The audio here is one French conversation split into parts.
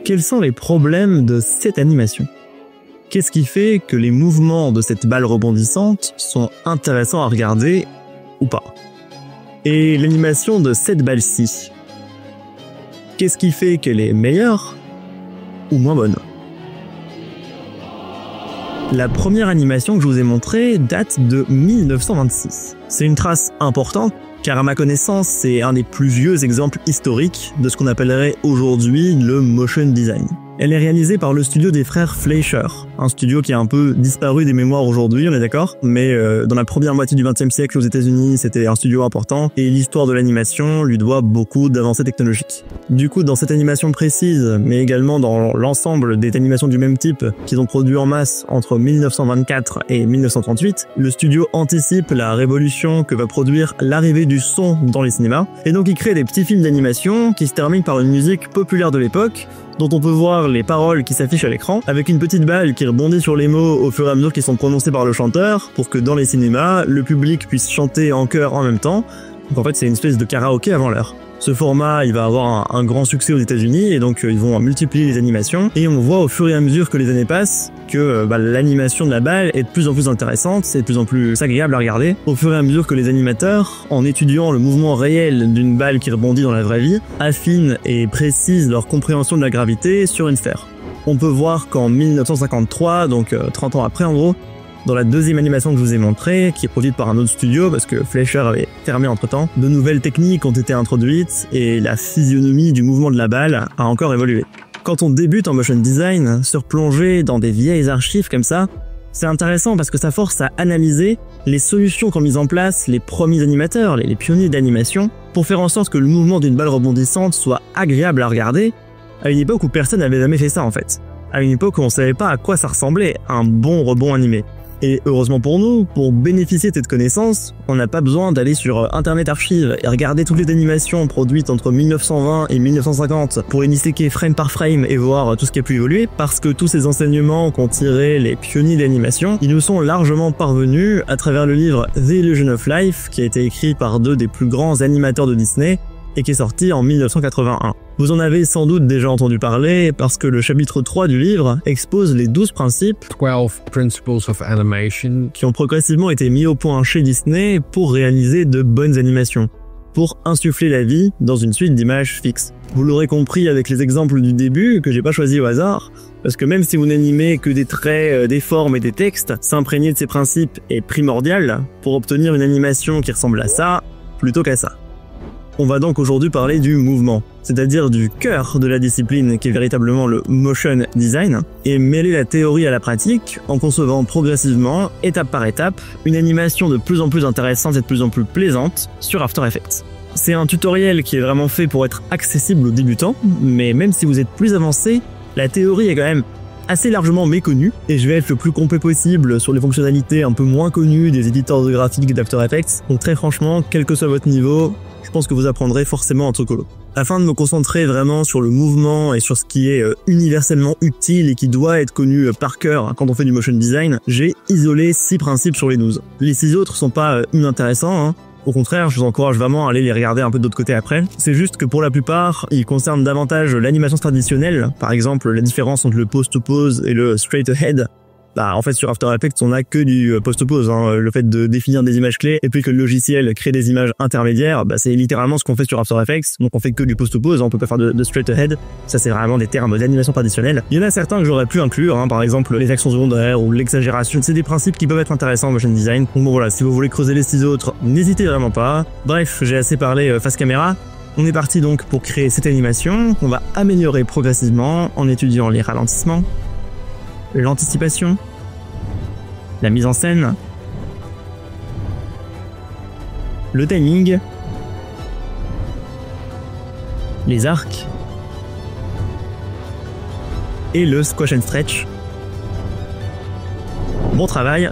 Quels sont les problèmes de cette animation? Qu'est-ce qui fait que les mouvements de cette balle rebondissante sont intéressants à regarder ou pas? Et l'animation de cette balle-ci, qu'est-ce qui fait qu'elle est meilleure ou moins bonne? La première animation que je vous ai montrée date de 1926. C'est une trace importante car à ma connaissance, c'est un des plus vieux exemples historiques de ce qu'on appellerait aujourd'hui le motion design. Elle est réalisée par le studio des frères Fleischer, un studio qui a un peu disparu des mémoires aujourd'hui, on est d'accord, mais dans la première moitié du XXe siècle aux États-Unis, c'était un studio important et l'histoire de l'animation lui doit beaucoup d'avancées technologiques. Du coup, dans cette animation précise, mais également dans l'ensemble des animations du même type qu'ils ont produit en masse entre 1924 et 1938, le studio anticipe la révolution que va produire l'arrivée du son dans les cinémas, et donc il crée des petits films d'animation qui se terminent par une musique populaire de l'époque, dont on peut voir les paroles qui s'affichent à l'écran, avec une petite balle qui rebondit sur les mots au fur et à mesure qu'ils sont prononcés par le chanteur, pour que dans les cinémas, le public puisse chanter en chœur en même temps. Donc en fait, c'est une espèce de karaoké avant l'heure. Ce format, il va avoir un grand succès aux États-Unis et donc ils vont multiplier les animations. Et on voit au fur et à mesure que les années passent que l'animation de la balle est de plus en plus intéressante, c'est de plus en plus agréable à regarder. Au fur et à mesure que les animateurs, en étudiant le mouvement réel d'une balle qui rebondit dans la vraie vie, affinent et précisent leur compréhension de la gravité sur une sphère. On peut voir qu'en 1953, donc 30 ans après en gros, dans la deuxième animation que je vous ai montrée, qui est produite par un autre studio parce que Fleischer avait fermé entre-temps, de nouvelles techniques ont été introduites et la physionomie du mouvement de la balle a encore évolué. Quand on débute en motion design, se replonger dans des vieilles archives comme ça, c'est intéressant parce que ça force à analyser les solutions qu'ont mises en place les premiers animateurs, les pionniers d'animation, pour faire en sorte que le mouvement d'une balle rebondissante soit agréable à regarder, à une époque où personne n'avait jamais fait ça en fait. À une époque où on savait pas à quoi ça ressemblait, un bon rebond animé. Et heureusement pour nous, pour bénéficier de cette connaissance, on n'a pas besoin d'aller sur Internet Archive et regarder toutes les animations produites entre 1920 et 1950 pour y disséquer frame par frame et voir tout ce qui a pu évoluer, parce que tous ces enseignements qu'ont tirés les pionniers d'animation, ils nous sont largement parvenus à travers le livre The Illusion of Life, qui a été écrit par deux des plus grands animateurs de Disney, et qui est sorti en 1981. Vous en avez sans doute déjà entendu parler parce que le chapitre 3 du livre expose les 12 principes 12 Principles of Animation qui ont progressivement été mis au point chez Disney pour réaliser de bonnes animations, pour insuffler la vie dans une suite d'images fixes. Vous l'aurez compris avec les exemples du début que j'ai pas choisi au hasard, parce que même si vous n'animez que des traits, des formes et des textes, s'imprégner de ces principes est primordial pour obtenir une animation qui ressemble à ça plutôt qu'à ça. On va donc aujourd'hui parler du mouvement, c'est-à-dire du cœur de la discipline qui est véritablement le motion design, et mêler la théorie à la pratique en concevant progressivement, étape par étape, une animation de plus en plus intéressante et de plus en plus plaisante sur After Effects. C'est un tutoriel qui est vraiment fait pour être accessible aux débutants, mais même si vous êtes plus avancé, la théorie est quand même assez largement méconnue, et je vais être le plus complet possible sur les fonctionnalités un peu moins connues des éditeurs de graphiques d'After Effects, donc très franchement, quel que soit votre niveau, je pense que vous apprendrez forcément un truc colo. Afin de me concentrer vraiment sur le mouvement et sur ce qui est universellement utile et qui doit être connu par cœur quand on fait du motion design, j'ai isolé 6 principes sur les 12. Les 6 autres sont pas inintéressants, hein. Au contraire, je vous encourage vraiment à aller les regarder un peu de l'autre côté après. C'est juste que pour la plupart, ils concernent davantage l'animation traditionnelle, par exemple la différence entre le pose-to-pose et le straight-ahead. En fait, sur After Effects, on n'a que du post-pose, hein. Le fait de définir des images clés et puis que le logiciel crée des images intermédiaires, c'est littéralement ce qu'on fait sur After Effects. Donc on fait que du post-pose, on peut pas faire de straight ahead. Ça, c'est vraiment des termes d'animation traditionnelle. Il y en a certains que j'aurais pu inclure, hein, par exemple les actions secondaires ou l'exagération. C'est des principes qui peuvent être intéressants en motion design. Donc bon voilà, si vous voulez creuser les 6 autres, n'hésitez vraiment pas. Bref, j'ai assez parlé face caméra. On est parti donc pour créer cette animation qu'on va améliorer progressivement en étudiant les ralentissements, l'anticipation, la mise en scène, le timing, les arcs et le squash and stretch. Bon travail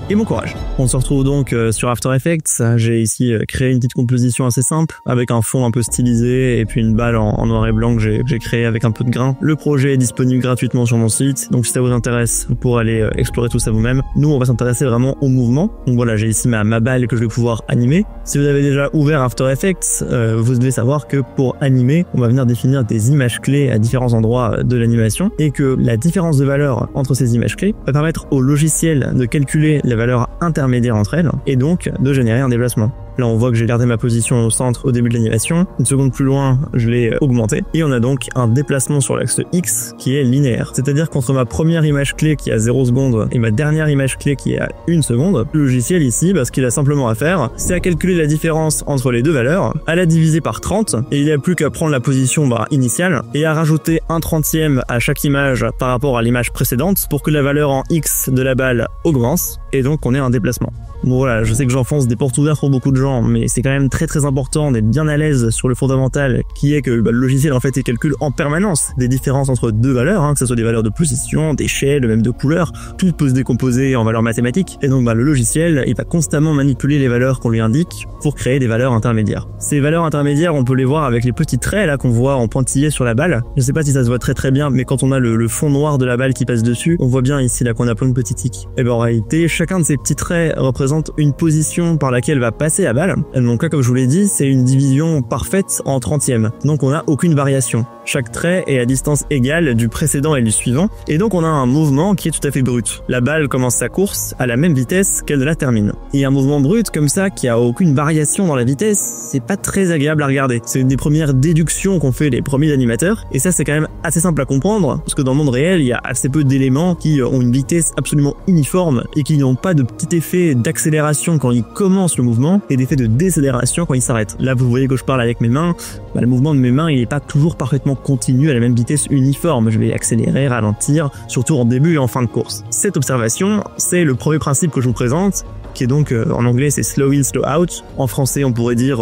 et mon courage. On se retrouve donc sur After Effects. J'ai ici créé une petite composition assez simple avec un fond un peu stylisé et puis une balle en noir et blanc que j'ai créé avec un peu de grain. Le projet est disponible gratuitement sur mon site, donc si ça vous intéresse, vous pourrez aller explorer tout ça vous-même. Nous, on va s'intéresser vraiment au mouvement. Donc voilà, j'ai ici ma balle que je vais pouvoir animer. Si vous avez déjà ouvert After Effects, vous devez savoir que pour animer, on va venir définir des images clés à différents endroits de l'animation et que la différence de valeur entre ces images clés va permettre au logiciel de calculer les valeurs intermédiaires entre elles et donc de générer un déplacement. Là, on voit que j'ai gardé ma position au centre au début de l'animation. Une seconde plus loin, je l'ai augmenté. Et on a donc un déplacement sur l'axe X qui est linéaire. C'est-à-dire qu'entre ma première image clé qui est à 0 secondes et ma dernière image clé qui est à 1 seconde, le logiciel ici, ce qu'il a simplement à faire, c'est à calculer la différence entre les deux valeurs, à la diviser par 30, et il n'y a plus qu'à prendre la position initiale, et à rajouter un 30e à chaque image par rapport à l'image précédente pour que la valeur en X de la balle augmente, et donc on ait un déplacement. Bon voilà, je sais que j'enfonce des portes ouvertes pour beaucoup de gens, mais c'est quand même très important d'être bien à l'aise sur le fondamental, qui est que le logiciel en fait il calcule en permanence des différences entre deux valeurs, que ce soit des valeurs de position, d'échelle, même de couleur, tout peut se décomposer en valeurs mathématiques, et donc le logiciel il va constamment manipuler les valeurs qu'on lui indique pour créer des valeurs intermédiaires. Ces valeurs intermédiaires, on peut les voir avec les petits traits là qu'on voit en pointillés sur la balle. Je sais pas si ça se voit très bien, mais quand on a le fond noir de la balle qui passe dessus, on voit bien ici là qu'on a plein de petits tics. Et en réalité, chacun de ces petits traits représente une position par laquelle va passer la balle. Donc là, comme je vous l'ai dit, c'est une division parfaite en 30e. Donc on n'a aucune variation. Chaque trait est à distance égale du précédent et du suivant. Et donc on a un mouvement qui est tout à fait brut. La balle commence sa course à la même vitesse qu'elle la termine. Et un mouvement brut comme ça, qui a aucune variation dans la vitesse, c'est pas très agréable à regarder. C'est une des premières déductions qu'ont fait les premiers animateurs. Et ça, c'est quand même assez simple à comprendre, parce que dans le monde réel, il y a assez peu d'éléments qui ont une vitesse absolument uniforme et qui n'ont pas de petit effet d'accélération quand ils commencent le mouvement et d'effet de décélération quand ils s'arrêtent. Là, vous voyez que je parle avec mes mains. Le mouvement de mes mains, il n'est pas toujours parfaitement continu à la même vitesse uniforme. Je vais accélérer, ralentir, surtout en début et en fin de course. Cette observation, c'est le premier principe que je vous présente, qui est donc, en anglais, c'est slow in, slow out. En français, on pourrait dire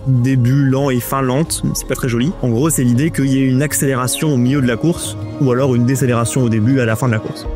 début lent et fin lente. C'est pas très joli. En gros, c'est l'idée qu'il y ait une accélération au milieu de la course ou alors une décélération au début et à la fin de la course.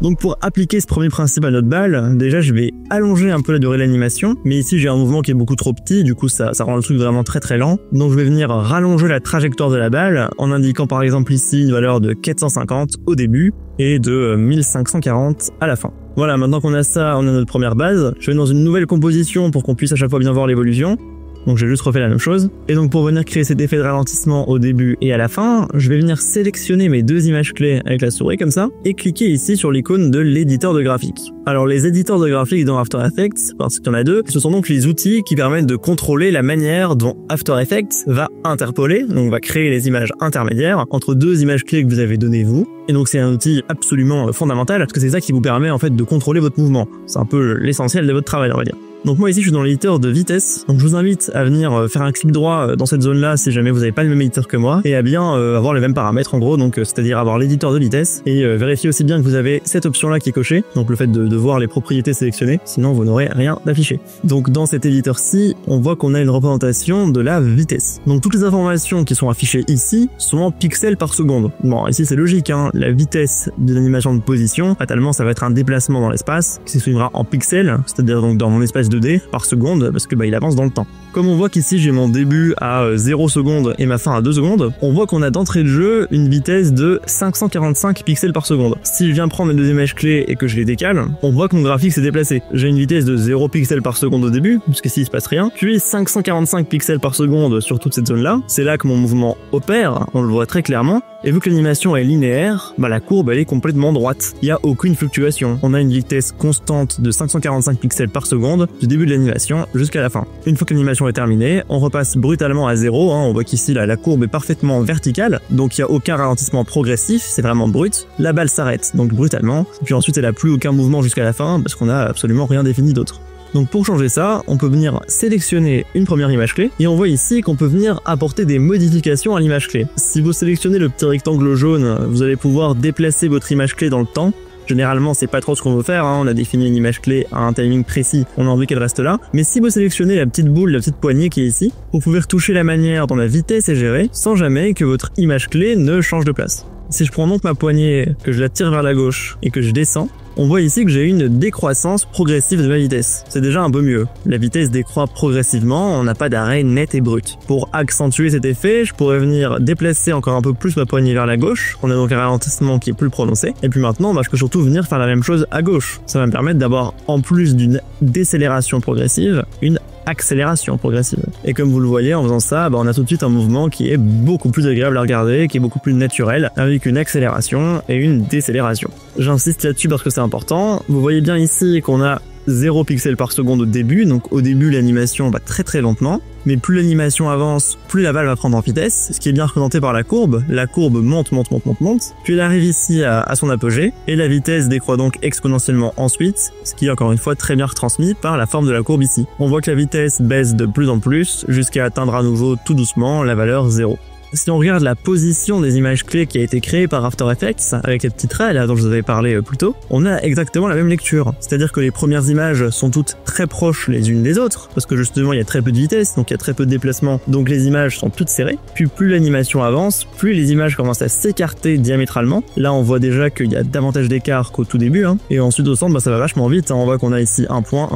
Donc pour appliquer ce premier principe à notre balle, déjà je vais allonger un peu la durée de l'animation, mais ici j'ai un mouvement qui est beaucoup trop petit, du coup ça rend le truc vraiment très lent. Donc je vais venir rallonger la trajectoire de la balle en indiquant par exemple ici une valeur de 450 au début et de 1540 à la fin. Voilà, maintenant qu'on a ça, on a notre première base. Je vais dans une nouvelle composition pour qu'on puisse à chaque fois bien voir l'évolution. Donc j'ai juste refait la même chose. Et donc pour venir créer cet effet de ralentissement au début et à la fin, je vais venir sélectionner mes deux images clés avec la souris comme ça, et cliquer ici sur l'icône de l'éditeur de graphiques. Alors les éditeurs de graphiques dans After Effects, parce qu'il y en a deux, ce sont donc les outils qui permettent de contrôler la manière dont After Effects va interpoler, donc va créer les images intermédiaires entre deux images clés que vous avez données vous. Et donc c'est un outil absolument fondamental, parce que c'est ça qui vous permet en fait de contrôler votre mouvement. C'est un peu l'essentiel de votre travail, on va dire. Donc moi ici je suis dans l'éditeur de vitesse, donc je vous invite à venir faire un clic droit dans cette zone là si jamais vous n'avez pas le même éditeur que moi, et à bien avoir les mêmes paramètres en gros, donc c'est-à-dire avoir l'éditeur de vitesse, et vérifier aussi bien que vous avez cette option là qui est cochée, donc le fait de voir les propriétés sélectionnées, sinon vous n'aurez rien d'affiché. Donc dans cet éditeur-ci, on voit qu'on a une représentation de la vitesse. Donc toutes les informations qui sont affichées ici sont en pixels par seconde. Bon ici c'est logique, la vitesse d'une animation de position, fatalement ça va être un déplacement dans l'espace, qui s'exprimera en pixels, c'est-à-dire donc dans mon espace 2D par seconde, parce que il avance dans le temps. Comme on voit qu'ici j'ai mon début à 0 secondes et ma fin à 2 secondes, on voit qu'on a d'entrée de jeu une vitesse de 545 pixels par seconde. Si je viens prendre mes deux images clés et que je les décale, on voit que mon graphique s'est déplacé. J'ai une vitesse de 0 pixels par seconde au début, puisqu'ici il se passe rien, puis 545 pixels par seconde sur toute cette zone-là. C'est là que mon mouvement opère, on le voit très clairement. Et vu que l'animation est linéaire, la courbe elle est complètement droite. Il n'y a aucune fluctuation. On a une vitesse constante de 545 pixels par seconde du début de l'animation jusqu'à la fin. Une fois que l'animation est terminée, on repasse brutalement à 0. On voit qu'ici la courbe est parfaitement verticale, donc il n'y a aucun ralentissement progressif, c'est vraiment brut. La balle s'arrête donc brutalement, puis ensuite elle n'a plus aucun mouvement jusqu'à la fin parce qu'on n'a absolument rien défini d'autre. Donc pour changer ça, on peut venir sélectionner une première image clé, et on voit ici qu'on peut venir apporter des modifications à l'image clé. Si vous sélectionnez le petit rectangle jaune, vous allez pouvoir déplacer votre image clé dans le temps. Généralement, c'est pas trop ce qu'on veut faire, on a défini une image clé à un timing précis, on a envie qu'elle reste là. Mais si vous sélectionnez la petite boule, la petite poignée qui est ici, vous pouvez retoucher la manière dont la vitesse est gérée, sans jamais que votre image clé ne change de place. Si je prends donc ma poignée, que je la tire vers la gauche et que je descends, On voit ici que j'ai une décroissance progressive de ma vitesse. C'est déjà un peu mieux. La vitesse décroît progressivement, on n'a pas d'arrêt net et brut. Pour accentuer cet effet, je pourrais venir déplacer encore un peu plus ma poignée vers la gauche. On a donc un ralentissement qui est plus prononcé. Et puis maintenant, je peux surtout venir faire la même chose à gauche. Ça va me permettre d'avoir, en plus d'une décélération progressive, une accélération progressive. Et comme vous le voyez, en faisant ça, on a tout de suite un mouvement qui est beaucoup plus agréable à regarder, qui est beaucoup plus naturel, avec une accélération et une décélération. J'insiste là-dessus parce que c'est important. Vous voyez bien ici qu'on a 0 pixels par seconde au début, donc au début l'animation va très lentement, mais plus l'animation avance, plus la balle va prendre en vitesse, ce qui est bien représenté par la courbe monte, puis elle arrive ici à son apogée, et la vitesse décroît donc exponentiellement ensuite, ce qui est encore une fois très bien retransmis par la forme de la courbe ici. On voit que la vitesse baisse de plus en plus, jusqu'à atteindre à nouveau tout doucement la valeur 0. Si on regarde la position des images clés qui a été créée par After Effects, avec les petits traits là dont je vous avais parlé plus tôt, on a exactement la même lecture. C'est-à-dire que les premières images sont toutes très proches les unes des autres, parce que justement il y a très peu de vitesse, donc il y a très peu de déplacement, donc les images sont toutes serrées. Puis plus l'animation avance, plus les images commencent à s'écarter diamétralement. Là on voit déjà qu'il y a davantage d'écart qu'au tout début, et ensuite au centre ça va vachement vite, on voit qu'on a ici un point,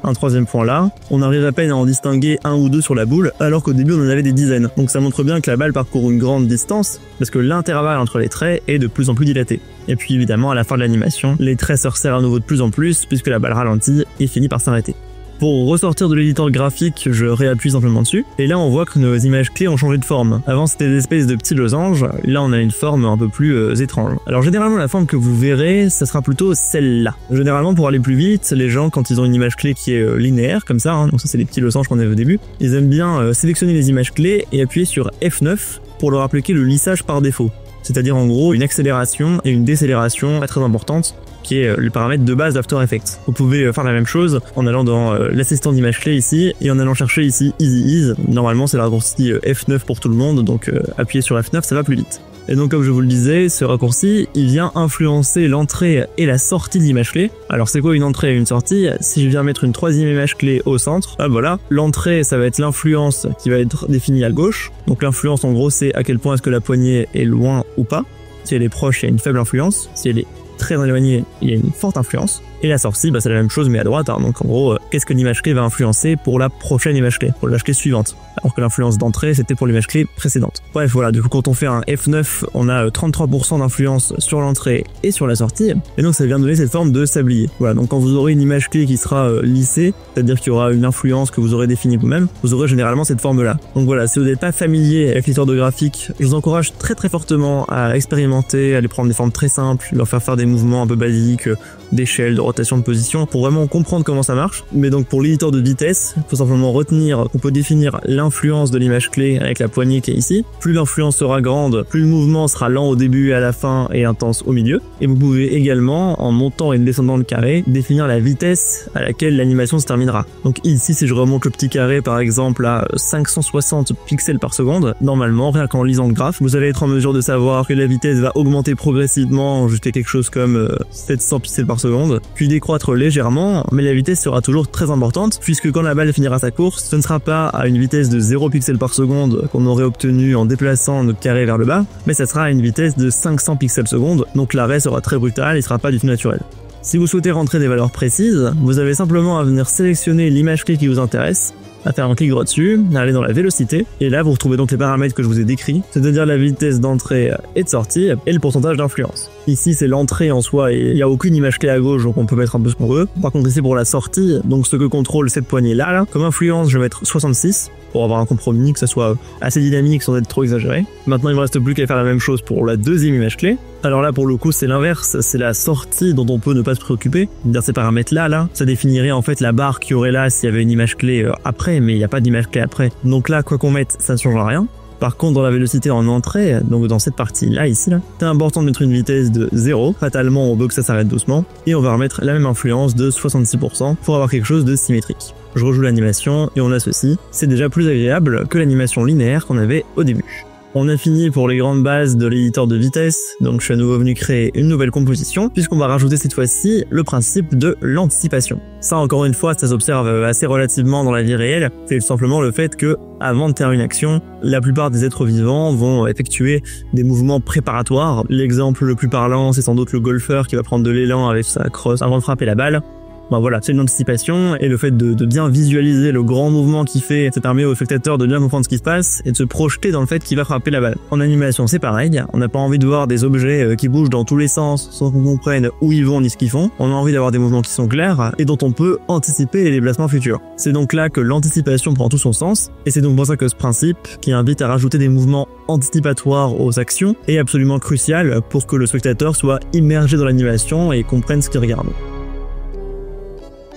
un troisième point là, on arrive à peine à en distinguer un ou deux sur la boule, alors qu'au début on en avait des dizaines. Donc ça montre bien que la balle parcourt une grande distance, parce que l'intervalle entre les traits est de plus en plus dilaté. Et puis évidemment à la fin de l'animation, les traits se resserrent à nouveau de plus en plus, puisque la balle ralentit et finit par s'arrêter. Pour ressortir de l'éditeur graphique, je réappuie simplement dessus, et là on voit que nos images clés ont changé de forme. Avant c'était des espèces de petits losanges, là on a une forme un peu plus étrange. Alors généralement la forme que vous verrez, ça sera plutôt celle-là. Généralement pour aller plus vite, les gens quand ils ont une image clé qui est linéaire, comme ça, donc ça c'est les petits losanges qu'on avait au début, ils aiment bien sélectionner les images clés et appuyer sur F9 pour leur appliquer le lissage par défaut. C'est-à-dire en gros une accélération et une décélération pas très importante, qui est le paramètre de base d'After Effects. Vous pouvez faire la même chose en allant dans l'assistant d'image clé ici, et en allant chercher ici Easy Ease. Normalement c'est le raccourci F9 pour tout le monde, donc appuyez sur F9, ça va plus vite. Et donc comme je vous le disais, ce raccourci, il vient influencer l'entrée et la sortie de l'image clé. Alors c'est quoi une entrée et une sortie? Si je viens mettre une troisième image clé au centre, voilà, l'entrée ça va être l'influence qui va être définie à gauche. Donc l'influence en gros c'est à quel point est-ce que la poignée est loin ou pas. Si elle est proche, il y a une faible influence. Si elle est très éloignée, il y a une forte influence. Et la sortie, c'est la même chose mais à droite, donc en gros, qu'est-ce que l'image clé va influencer pour la prochaine image clé, pour l'image clé suivante, alors que l'influence d'entrée c'était pour l'image clé précédente. Bref voilà, du coup quand on fait un F9, on a 33% d'influence sur l'entrée et sur la sortie, et donc ça vient donner cette forme de sablier. Voilà, donc quand vous aurez une image clé qui sera lissée, c'est-à-dire qu'il y aura une influence que vous aurez définie vous-même, vous aurez généralement cette forme-là. Donc voilà, si vous n'êtes pas familier avec l'éditeur de graphique, je vous encourage très fortement à expérimenter, à aller prendre des formes très simples, leur faire des mouvements un peu basiques, d'échelle, de rotation, de position, pour vraiment comprendre comment ça marche. Mais donc pour l'éditeur de vitesse, il faut simplement retenir qu'on peut définir l'influence de l'image clé avec la poignée qui est ici. Plus l'influence sera grande, plus le mouvement sera lent au début et à la fin et intense au milieu. Et vous pouvez également, en montant et descendant le carré, définir la vitesse à laquelle l'animation se terminera. Donc ici, si je remonte le petit carré par exemple à 560 pixels par seconde, normalement, rien qu'en lisant le graphe, vous allez être en mesure de savoir que la vitesse va augmenter progressivement jusqu'à quelque chose comme 700 pixels par seconde, puis décroître légèrement, mais la vitesse sera toujours très importante, puisque quand la balle finira sa course, ce ne sera pas à une vitesse de 0 pixels par seconde qu'on aurait obtenu en déplaçant notre carré vers le bas, mais ça sera à une vitesse de 500 pixels seconde, donc l'arrêt sera très brutal et sera pas du tout naturel. Si vous souhaitez rentrer des valeurs précises, vous avez simplement à venir sélectionner l'image clé qui vous intéresse, à faire un clic droit dessus, à aller dans la vélocité, et là vous retrouvez donc les paramètres que je vous ai décrits, c'est-à-dire la vitesse d'entrée et de sortie, et le pourcentage d'influence. Ici c'est l'entrée en soi, et il n'y a aucune image clé à gauche, donc on peut mettre un peu ce qu'on veut. Par contre ici pour la sortie, donc ce que contrôle cette poignée là, comme influence je vais mettre 66, pour avoir un compromis, que ça soit assez dynamique sans être trop exagéré. Maintenant il ne me reste plus qu'à faire la même chose pour la deuxième image clé. Alors là pour le coup c'est l'inverse, c'est la sortie dont on peut ne pas se préoccuper. Dire ces paramètres là, ça définirait en fait la barre qu'il y aurait là s'il y avait une image clé après, mais il n'y a pas d'image clé après. Donc là quoi qu'on mette, ça ne change rien. Par contre, dans la vélocité en entrée, donc dans cette partie-là, ici, c'est important de mettre une vitesse de 0. Fatalement, on veut que ça s'arrête doucement. Et on va remettre la même influence de 66% pour avoir quelque chose de symétrique. Je rejoue l'animation et on a ceci. C'est déjà plus agréable que l'animation linéaire qu'on avait au début. On a fini pour les grandes bases de l'éditeur de vitesse, donc je suis à nouveau venu créer une nouvelle composition, puisqu'on va rajouter cette fois-ci le principe de l'anticipation. Ça, encore une fois, ça s'observe assez relativement dans la vie réelle, c'est tout simplement le fait que, avant de faire une action, la plupart des êtres vivants vont effectuer des mouvements préparatoires. L'exemple le plus parlant, c'est sans doute le golfeur qui va prendre de l'élan avec sa crosse avant de frapper la balle. Ben voilà, c'est une anticipation, et le fait de bien visualiser le grand mouvement qu'il fait, ça permet au spectateur de bien comprendre ce qui se passe et de se projeter dans le fait qu'il va frapper la balle. En animation, c'est pareil, on n'a pas envie de voir des objets qui bougent dans tous les sens sans qu'on comprenne où ils vont ni ce qu'ils font. On a envie d'avoir des mouvements qui sont clairs et dont on peut anticiper les déplacements futurs. C'est donc là que l'anticipation prend tout son sens, et c'est donc pour ça que ce principe, qui invite à rajouter des mouvements anticipatoires aux actions, est absolument crucial pour que le spectateur soit immergé dans l'animation et comprenne ce qu'il regarde.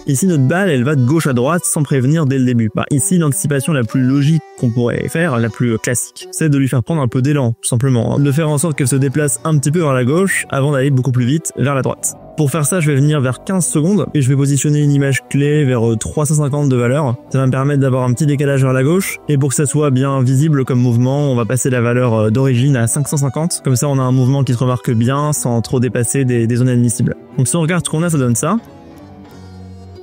Ici, notre balle, elle va de gauche à droite sans prévenir dès le début. Ici, l'anticipation la plus logique qu'on pourrait faire, la plus classique, c'est de lui faire prendre un peu d'élan, tout simplement. De faire en sorte qu'elle se déplace un petit peu vers la gauche avant d'aller beaucoup plus vite vers la droite. Pour faire ça, je vais venir vers 15 secondes et je vais positionner une image clé vers 350 de valeur. Ça va me permettre d'avoir un petit décalage vers la gauche, et pour que ça soit bien visible comme mouvement, on va passer la valeur d'origine à 550. Comme ça, on a un mouvement qui se remarque bien sans trop dépasser des zones admissibles. Donc si on regarde ce qu'on a, ça donne ça.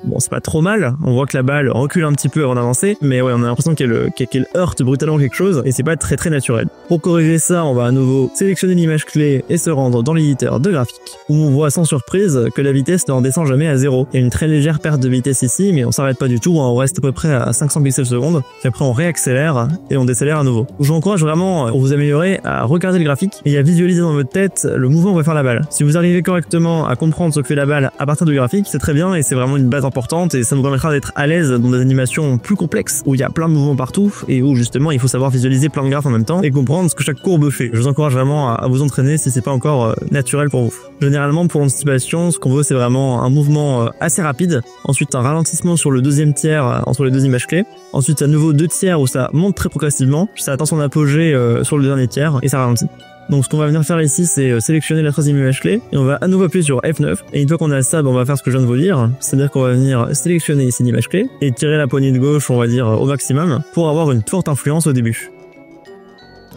Bon, c'est pas trop mal, on voit que la balle recule un petit peu avant d'avancer, mais ouais, on a l'impression qu'elle heurte brutalement quelque chose, et c'est pas très naturel. Pour corriger ça, on va à nouveau sélectionner l'image clé et se rendre dans l'éditeur de graphique, où on voit sans surprise que la vitesse ne redescend jamais à 0. Il y a une très légère perte de vitesse ici, mais on s'arrête pas du tout, on reste à peu près à 500 pixels secondes, puis après on réaccélère, et on décélère à nouveau. Je vous encourage vraiment, pour vous améliorer, à regarder le graphique, et à visualiser dans votre tête le mouvement que va faire la balle. Si vous arrivez correctement à comprendre ce que fait la balle à partir du graphique, c'est très bien, et c'est vraiment une base importante, et ça nous permettra d'être à l'aise dans des animations plus complexes où il y a plein de mouvements partout et où justement il faut savoir visualiser plein de graphes en même temps et comprendre ce que chaque courbe fait. Je vous encourage vraiment à vous entraîner si c'est pas encore naturel pour vous. Généralement, pour l'anticipation, ce qu'on veut, c'est vraiment un mouvement assez rapide, ensuite un ralentissement sur le deuxième tiers entre les deux images clés, ensuite à nouveau 2 tiers où ça monte très progressivement, puis ça atteint son apogée sur le dernier tiers et ça ralentit. Donc ce qu'on va venir faire ici, c'est sélectionner la 13e image clé, et on va à nouveau appuyer sur F9, et une fois qu'on a ça, on va faire ce que je viens de vous dire, c'est-à-dire qu'on va venir sélectionner ici l'image clé, et tirer la poignée de gauche, on va dire, au maximum, pour avoir une forte influence au début.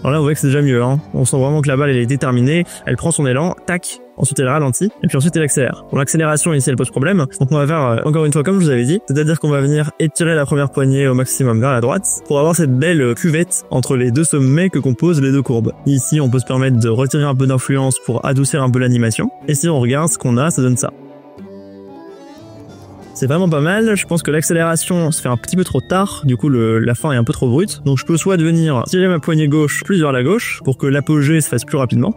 Alors là, vous voyez que c'est déjà mieux, hein. On sent vraiment que la balle, elle est déterminée, elle prend son élan, tac, ensuite elle ralentit, et puis ensuite elle accélère. Bon, l'accélération ici, elle pose problème, donc on va faire encore une fois comme je vous avais dit, c'est-à-dire qu'on va venir étirer la première poignée au maximum vers la droite, pour avoir cette belle cuvette entre les deux sommets que composent les deux courbes. Ici, on peut se permettre de retirer un peu d'influence pour adoucir un peu l'animation, et si on regarde ce qu'on a, ça donne ça. C'est vraiment pas mal, je pense que l'accélération se fait un petit peu trop tard, du coup la fin est un peu trop brute, donc je peux soit venir tirer ma poignée gauche plus vers la gauche, pour que l'apogée se fasse plus rapidement.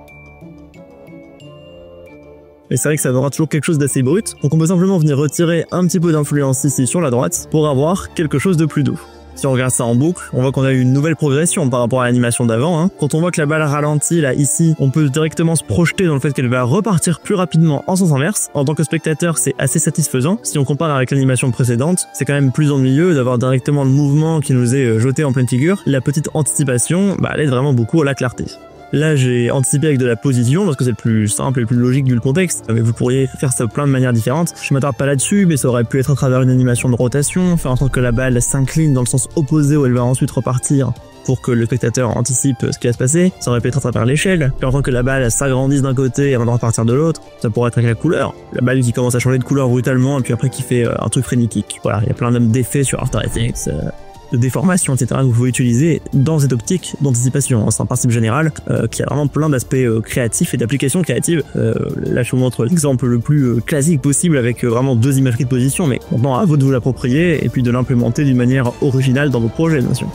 Et c'est vrai que ça donnera toujours quelque chose d'assez brut, donc on peut simplement venir retirer un petit peu d'influence ici sur la droite, pour avoir quelque chose de plus doux. Si on regarde ça en boucle, on voit qu'on a eu une nouvelle progression par rapport à l'animation d'avant, hein. Quand on voit que la balle ralentit là, ici, on peut directement se projeter dans le fait qu'elle va repartir plus rapidement en sens inverse. En tant que spectateur, c'est assez satisfaisant. Si on compare avec l'animation précédente, c'est quand même plus ennuyeux d'avoir directement le mouvement qui nous est jeté en pleine figure. La petite anticipation, elle aide vraiment beaucoup à la clarté. Là, j'ai anticipé avec de la position parce que c'est le plus simple et le plus logique vu le contexte. Mais vous pourriez faire ça de plein de manières différentes. Je m'attarde pas là-dessus, mais ça aurait pu être à travers une animation de rotation, faire en sorte que la balle s'incline dans le sens opposé où elle va ensuite repartir pour que le spectateur anticipe ce qui va se passer. Ça aurait pu être à travers l'échelle, puis en tant que la balle s'agrandisse d'un côté avant de repartir de l'autre. Ça pourrait être avec la couleur. La balle qui commence à changer de couleur brutalement et puis après qui fait un truc frénétique. Voilà, il y a plein d'effets sur After Effects. De déformation, etc. que vous pouvez utiliser dans cette optique d'anticipation. C'est un principe général qui a vraiment plein d'aspects créatifs et d'applications créatives. Là, je vous montre l'exemple le plus classique possible avec vraiment 2 imageries de position, mais maintenant à vous de vous l'approprier et puis de l'implémenter d'une manière originale dans vos projets, bien sûr.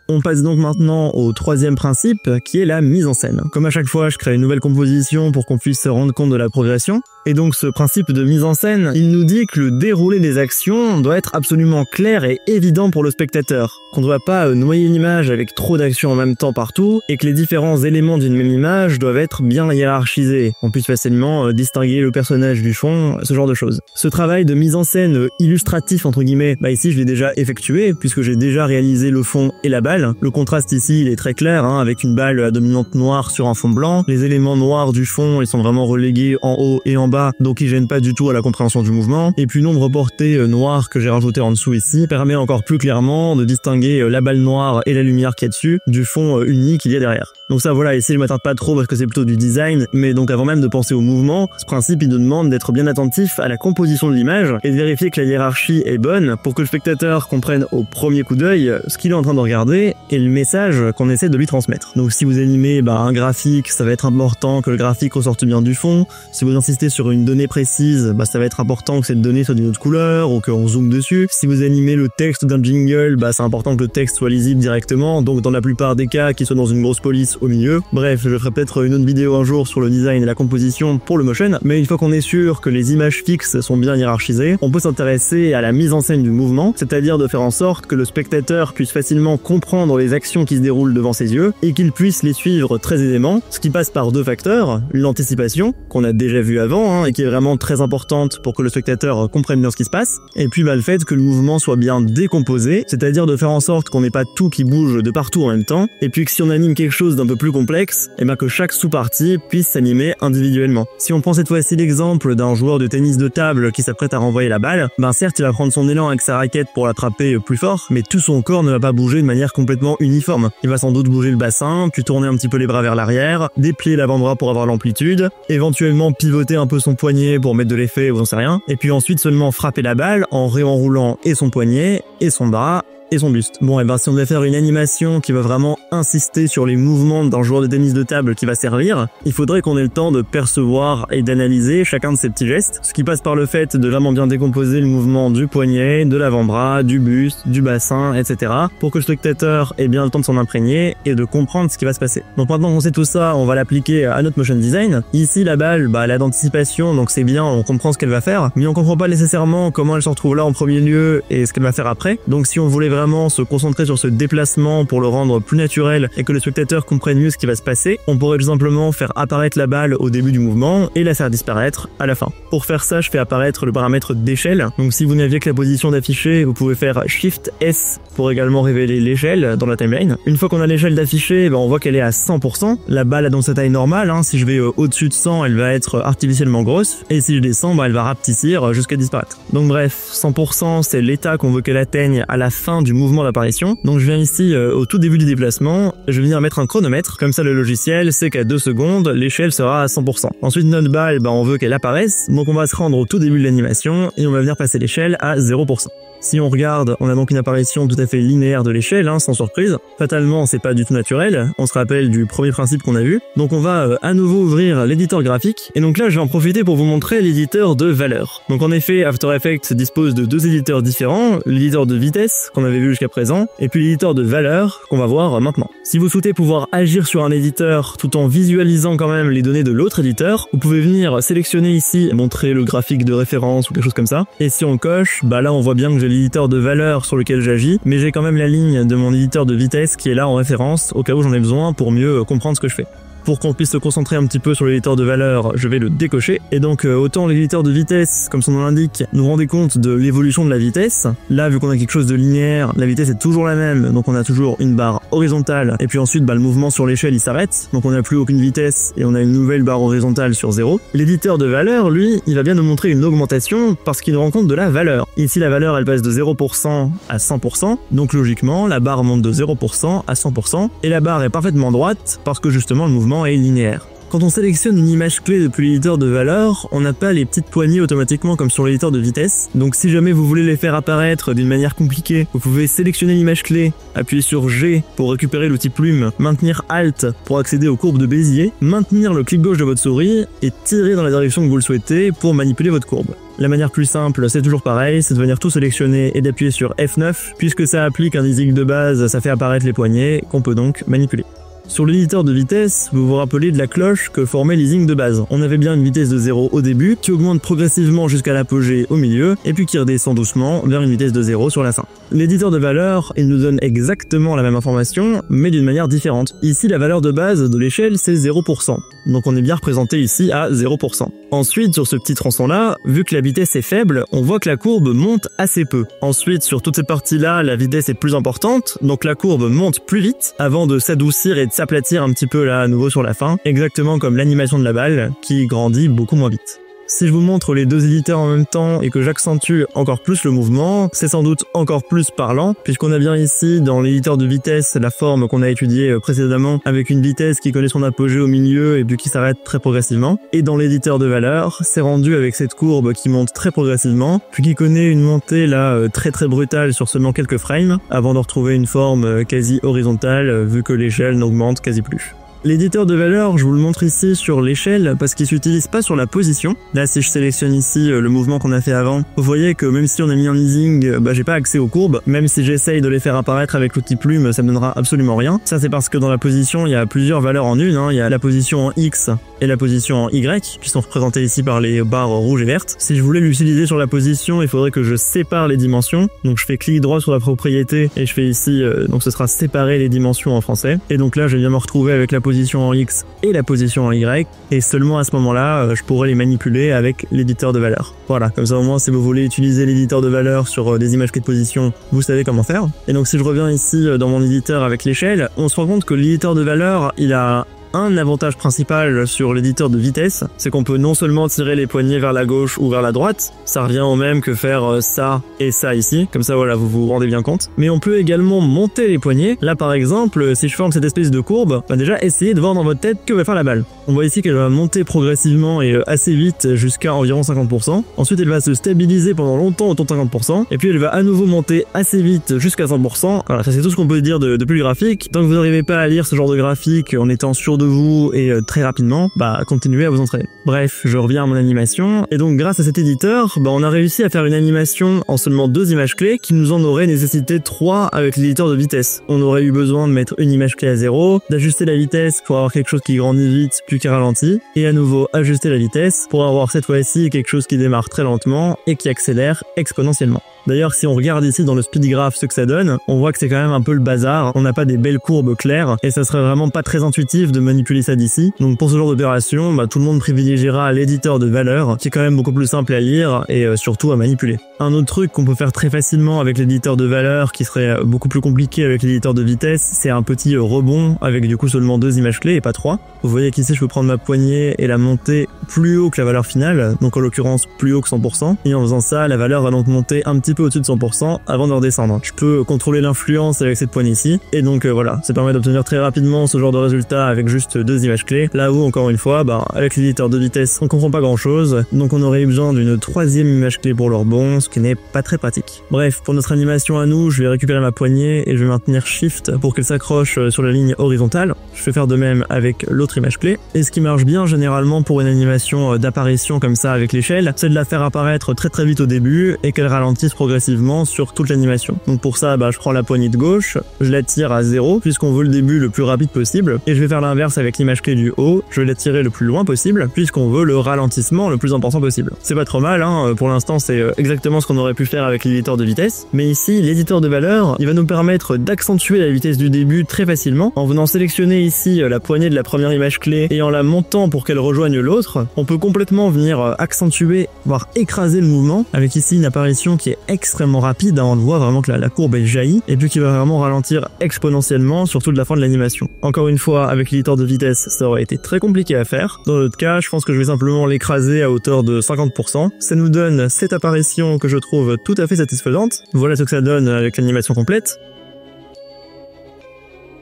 On passe donc maintenant au 3e principe, qui est la mise en scène. Comme à chaque fois, je crée une nouvelle composition pour qu'on puisse se rendre compte de la progression. Et donc ce principe de mise en scène, il nous dit que le déroulé des actions doit être absolument clair et évident pour le spectateur. Qu'on ne doit pas noyer une image avec trop d'actions en même temps partout, et que les différents éléments d'une même image doivent être bien hiérarchisés. On puisse facilement distinguer le personnage du fond, ce genre de choses. Ce travail de mise en scène illustratif, entre guillemets, ici je l'ai déjà effectué, puisque j'ai déjà réalisé le fond et la balle. Le contraste ici, il est très clair, hein, avec une balle à dominante noire sur un fond blanc. Les éléments noirs du fond, ils sont vraiment relégués en haut et en bas, donc il gêne pas du tout à la compréhension du mouvement. Et puis l'ombre portée noire que j'ai rajouté en dessous ici permet encore plus clairement de distinguer la balle noire et la lumière qui est dessus du fond uni qu'il y a derrière. Donc ça voilà, ici je m'attarde pas trop parce que c'est plutôt du design, mais donc avant même de penser au mouvement, ce principe il nous demande d'être bien attentif à la composition de l'image et de vérifier que la hiérarchie est bonne pour que le spectateur comprenne au premier coup d'œil ce qu'il est en train de regarder et le message qu'on essaie de lui transmettre. Donc si vous animez un graphique, ça va être important que le graphique ressorte bien du fond. Si vous insistez sur une donnée précise, ça va être important que cette donnée soit d'une autre couleur ou qu'on zoome dessus. Si vous animez le texte d'un jingle, c'est important que le texte soit lisible directement, donc dans la plupart des cas qu'il soit dans une grosse police au milieu. Bref, je ferai peut-être une autre vidéo un jour sur le design et la composition pour le motion, mais une fois qu'on est sûr que les images fixes sont bien hiérarchisées, on peut s'intéresser à la mise en scène du mouvement, c'est-à-dire de faire en sorte que le spectateur puisse facilement comprendre les actions qui se déroulent devant ses yeux et qu'il puisse les suivre très aisément, ce qui passe par deux facteurs, l'anticipation, qu'on a déjà vu avant, et qui est vraiment très importante pour que le spectateur comprenne bien ce qui se passe, et puis le fait que le mouvement soit bien décomposé, c'est-à-dire de faire en sorte qu'on n'ait pas tout qui bouge de partout en même temps, et puis que si on anime quelque chose d'un peu plus complexe, que chaque sous-partie puisse s'animer individuellement. Si on prend cette fois-ci l'exemple d'un joueur de tennis de table qui s'apprête à renvoyer la balle, certes il va prendre son élan avec sa raquette pour l'attraper plus fort, mais tout son corps ne va pas bouger de manière complètement uniforme. Il va sans doute bouger le bassin, puis tourner un petit peu les bras vers l'arrière, déplier l'avant-bras pour avoir l'amplitude, éventuellement pivoter un peu son poignet pour mettre de l'effet ou j'en sais rien, et puis ensuite seulement frapper la balle en réenroulant et son poignet, et son bras, et son buste. Bon, si on devait faire une animation qui va vraiment insister sur les mouvements d'un joueur de tennis de table qui va servir, il faudrait qu'on ait le temps de percevoir et d'analyser chacun de ces petits gestes, ce qui passe par le fait de vraiment bien décomposer le mouvement du poignet, de l'avant-bras, du buste, du bassin, etc. pour que le spectateur ait bien le temps de s'en imprégner et de comprendre ce qui va se passer. Donc maintenant qu'on sait tout ça, on va l'appliquer à notre motion design. Ici, la balle, elle a d'anticipation, donc c'est bien, on comprend ce qu'elle va faire, mais on comprend pas nécessairement comment elle se retrouve là en premier lieu et ce qu'elle va faire après. Donc si on voulait vraiment se concentrer sur ce déplacement pour le rendre plus naturel et que le spectateur comprenne mieux ce qui va se passer, on pourrait tout simplement faire apparaître la balle au début du mouvement et la faire disparaître à la fin. Pour faire ça, je fais apparaître le paramètre d'échelle. Donc si vous n'aviez que la position d'afficher, vous pouvez faire Shift S pour également révéler l'échelle dans la timeline. Une fois qu'on a l'échelle d'afficher, on voit qu'elle est à 100%. La balle a donc sa taille normale. Si je vais au-dessus de 100, elle va être artificiellement grosse. Et si je descends, elle va rapetissir jusqu'à disparaître. Donc bref, 100% c'est l'état qu'on veut qu'elle atteigne à la fin du mouvement d'apparition. Donc je viens ici au tout début du déplacement, je vais venir mettre un chronomètre, comme ça le logiciel sait qu'à 2 secondes, l'échelle sera à 100%. Ensuite notre balle, on veut qu'elle apparaisse, donc on va se rendre au tout début de l'animation et on va venir passer l'échelle à 0%. Si on regarde, on a donc une apparition tout à fait linéaire de l'échelle, sans surprise. Fatalement, c'est pas du tout naturel, on se rappelle du premier principe qu'on a vu. Donc on va à nouveau ouvrir l'éditeur graphique, et donc là je vais en profiter pour vous montrer l'éditeur de valeur. Donc en effet, After Effects dispose de deux éditeurs différents, l'éditeur de vitesse, qu'on avait vu jusqu'à présent, et puis l'éditeur de valeur, qu'on va voir maintenant. Si vous souhaitez pouvoir agir sur un éditeur tout en visualisant quand même les données de l'autre éditeur, vous pouvez venir sélectionner ici, montrer le graphique de référence ou quelque chose comme ça, et si on coche, là on voit bien que j'ai l'éditeur de valeur sur lequel j'agis, mais j'ai quand même la ligne de mon éditeur de vitesse qui est là en référence au cas où j'en ai besoin pour mieux comprendre ce que je fais. Pour qu'on puisse se concentrer un petit peu sur l'éditeur de valeur, je vais le décocher. Et donc autant l'éditeur de vitesse, comme son nom l'indique, nous rendait compte de l'évolution de la vitesse. Là, vu qu'on a quelque chose de linéaire, la vitesse est toujours la même, donc on a toujours une barre horizontale, et puis ensuite le mouvement sur l'échelle il s'arrête, donc on n'a plus aucune vitesse et on a une nouvelle barre horizontale sur 0. L'éditeur de valeur, lui, il va bien nous montrer une augmentation parce qu'il nous rend compte de la valeur. Ici la valeur elle passe de 0% à 100%, donc logiquement la barre monte de 0% à 100%, et la barre est parfaitement droite parce que justement le mouvement est linéaire. Quand on sélectionne une image clé depuis l'éditeur de valeur, on n'a pas les petites poignées automatiquement comme sur l'éditeur de vitesse. Donc si jamais vous voulez les faire apparaître d'une manière compliquée, vous pouvez sélectionner l'image clé, appuyer sur G pour récupérer l'outil plume, maintenir Alt pour accéder aux courbes de Bézier, maintenir le clic gauche de votre souris et tirer dans la direction que vous le souhaitez pour manipuler votre courbe. La manière plus simple, c'est toujours pareil, c'est de venir tout sélectionner et d'appuyer sur F9, puisque ça applique un easing de base, ça fait apparaître les poignées qu'on peut donc manipuler. Sur l'éditeur de vitesse, vous vous rappelez de la cloche que formait l'easing de base. On avait bien une vitesse de 0 au début, qui augmente progressivement jusqu'à l'apogée au milieu, et puis qui redescend doucement vers une vitesse de 0 sur la fin. L'éditeur de valeur, il nous donne exactement la même information, mais d'une manière différente. Ici, la valeur de base de l'échelle, c'est 0%. Donc on est bien représenté ici à 0%. Ensuite, sur ce petit tronçon-là, vu que la vitesse est faible, on voit que la courbe monte assez peu. Ensuite, sur toute cette partie-là, la vitesse est plus importante, donc la courbe monte plus vite, avant de s'adoucir et de s'aplatir un petit peu là à nouveau sur la fin, exactement comme l'animation de la balle, qui grandit beaucoup moins vite. Si je vous montre les deux éditeurs en même temps et que j'accentue encore plus le mouvement, c'est sans doute encore plus parlant, puisqu'on a bien ici dans l'éditeur de vitesse la forme qu'on a étudiée précédemment avec une vitesse qui connaît son apogée au milieu et puis qui s'arrête très progressivement. Et dans l'éditeur de valeur, c'est rendu avec cette courbe qui monte très progressivement, puis qui connaît une montée là très brutale sur seulement quelques frames, avant de retrouver une forme quasi horizontale vu que l'échelle n'augmente quasi plus. L'éditeur de valeur, je vous le montre ici sur l'échelle parce qu'il s'utilise pas sur la position. Là, si je sélectionne ici le mouvement qu'on a fait avant, vous voyez que même si on a mis un easing, j'ai pas accès aux courbes. Même si j'essaye de les faire apparaître avec l'outil plume, ça me donnera absolument rien. Ça, c'est parce que dans la position, il y a plusieurs valeurs en une. Il y a la position en X et la position en Y, qui sont représentées ici par les barres rouges et vertes. Si je voulais l'utiliser sur la position, il faudrait que je sépare les dimensions. Donc je fais clic droit sur la propriété et je fais ici, donc ce sera séparer les dimensions en français. Et donc là, je viens me retrouver avec la position en X et la position en Y, et seulement à ce moment-là, je pourrais les manipuler avec l'éditeur de valeur. Voilà, comme ça au moins si vous voulez utiliser l'éditeur de valeur sur des images clés de position, vous savez comment faire. Et donc si je reviens ici dans mon éditeur avec l'échelle, on se rend compte que l'éditeur de valeur, il a un avantage principal sur l'éditeur de vitesse, c'est qu'on peut non seulement tirer les poignets vers la gauche ou vers la droite, ça revient au même que faire ça et ça ici, comme ça voilà, vous vous rendez bien compte, mais on peut également monter les poignets. Là par exemple, si je forme cette espèce de courbe, déjà essayez de voir dans votre tête que va faire la balle. On voit ici qu'elle va monter progressivement et assez vite jusqu'à environ 50%, ensuite elle va se stabiliser pendant longtemps autour de 50%, et puis elle va à nouveau monter assez vite jusqu'à 100%, voilà, ça c'est tout ce qu'on peut dire de plus graphique. Tant que vous n'arrivez pas à lire ce genre de graphique en étant sûr de vous et très rapidement, continuez à vous entraîner. Bref, je reviens à mon animation, et donc grâce à cet éditeur, on a réussi à faire une animation en seulement 2 images clés qui nous en aurait nécessité 3 avec l'éditeur de vitesse. On aurait eu besoin de mettre une image clé à 0, d'ajuster la vitesse pour avoir quelque chose qui grandit vite plus qui ralentit, et à nouveau ajuster la vitesse pour avoir cette fois-ci quelque chose qui démarre très lentement et qui accélère exponentiellement. D'ailleurs, si on regarde ici dans le speed graph ce que ça donne, on voit que c'est quand même un peu le bazar, on n'a pas des belles courbes claires, et ça serait vraiment pas très intuitif de manipuler ça d'ici. Donc pour ce genre d'opération, tout le monde privilégiera l'éditeur de valeur, qui est quand même beaucoup plus simple à lire et surtout à manipuler. Un autre truc qu'on peut faire très facilement avec l'éditeur de valeur, qui serait beaucoup plus compliqué avec l'éditeur de vitesse, c'est un petit rebond avec du coup seulement 2 images clés et pas 3. Vous voyez qu'ici je peux prendre ma poignée et la monter plus haut que la valeur finale, donc en l'occurrence plus haut que 100%, et en faisant ça, la valeur va donc monter un petit peu au-dessus de 100% avant de redescendre. Je peux contrôler l'influence avec cette poignée-ci, et donc voilà, ça permet d'obtenir très rapidement ce genre de résultat avec juste 2 images clés. Là où, encore une fois, avec l'éditeur de vitesse, on comprend pas grand-chose, donc on aurait eu besoin d'une 3e image clé pour le rebond, ce qui n'est pas très pratique. Bref, pour notre animation à nous, je vais récupérer ma poignée et je vais maintenir Shift pour qu'elle s'accroche sur la ligne horizontale. Je vais faire de même avec l'autre image clé. Et ce qui marche bien généralement pour une animation d'apparition comme ça avec l'échelle, c'est de la faire apparaître très vite au début et qu'elle ralentisse progressivement sur toute l'animation. Donc pour ça, je prends la poignée de gauche, je la tire à 0 puisqu'on veut le début le plus rapide possible, et je vais faire l'inverse avec l'image clé du haut, je vais la tirer le plus loin possible puisqu'on veut le ralentissement le plus important possible. C'est pas trop mal, pour l'instant c'est exactement ce qu'on aurait pu faire avec l'éditeur de vitesse, mais ici l'éditeur de valeur, il va nous permettre d'accentuer la vitesse du début très facilement en venant sélectionner ici la poignée de la première image clé et en la montant pour qu'elle rejoigne l'autre. On peut complètement venir accentuer, voire écraser le mouvement avec ici une apparition qui est extrêmement rapide, on voit vraiment que la courbe elle jaillit et puis qui va vraiment ralentir exponentiellement sur toute la fin de l'animation. Encore une fois, avec l'éditeur de vitesse, ça aurait été très compliqué à faire. Dans l'autre cas, je pense que je vais simplement l'écraser à hauteur de 50%. Ça nous donne cette apparition que je trouve tout à fait satisfaisante. Voilà ce que ça donne avec l'animation complète.